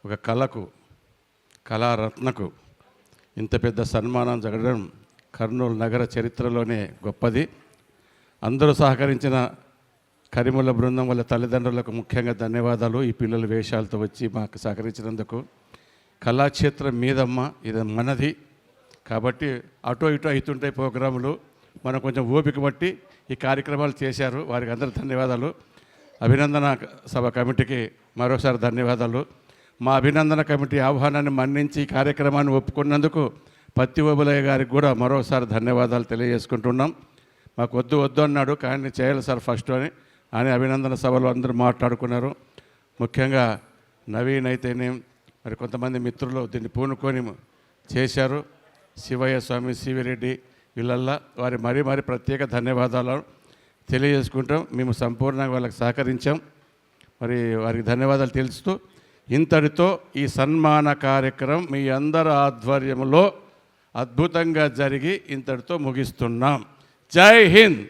ఒక కళకు కళారత్నకు ఇంత పెద్ద సన్మానం జరగడం కర్నూలు నగర చరిత్రలోనే గొప్పది. అందరూ సహకరించిన కరిముల బృందం వాళ్ళ తల్లిదండ్రులకు ముఖ్యంగా ధన్యవాదాలు. ఈ పిల్లల వేషాలతో వచ్చి మాకు సహకరించినందుకు. కళాక్షేత్రం మీదమ్మ, ఇది మనది కాబట్టి అటో ఇటో అవుతుంటాయి ప్రోగ్రాములు. మనం కొంచెం ఓపిక బట్టి ఈ కార్యక్రమాలు చేశారు. వారికి అందరూ ధన్యవాదాలు. అభినందన సభ కమిటీకి మరోసారి ధన్యవాదాలు. మా అభినందన కమిటీ ఆహ్వానాన్ని మన్నించి ఈ కార్యక్రమాన్ని ఒప్పుకున్నందుకు పత్తి ఓబులయ్య గారికి కూడా మరోసారి ధన్యవాదాలు తెలియజేసుకుంటున్నాం. మాకు వద్దు వద్దు అన్నాడు, కానీ చేయాలి సార్ ఫస్ట్ అని అభినందన సభలో అందరూ మాట్లాడుకున్నారు. ముఖ్యంగా నవీన్ అయితేనే మరి కొంతమంది మిత్రులు దీన్ని పూనుకొని చేశారు. శివయ్య స్వామి, సివిరెడ్డి వీళ్ళల్లా వారి మరీ ప్రత్యేక ధన్యవాదాలు తెలియజేసుకుంటాం. మేము సంపూర్ణంగా వాళ్ళకి సహకరించాం. మరి వారికి ధన్యవాదాలు తెలుస్తూ ఇంతటితో ఈ సన్మాన కార్యక్రమం మీ అందరి ఆధ్వర్యంలో అద్భుతంగా జరిగి ఇంతటితో ముగిస్తున్నాం. జై హింద్.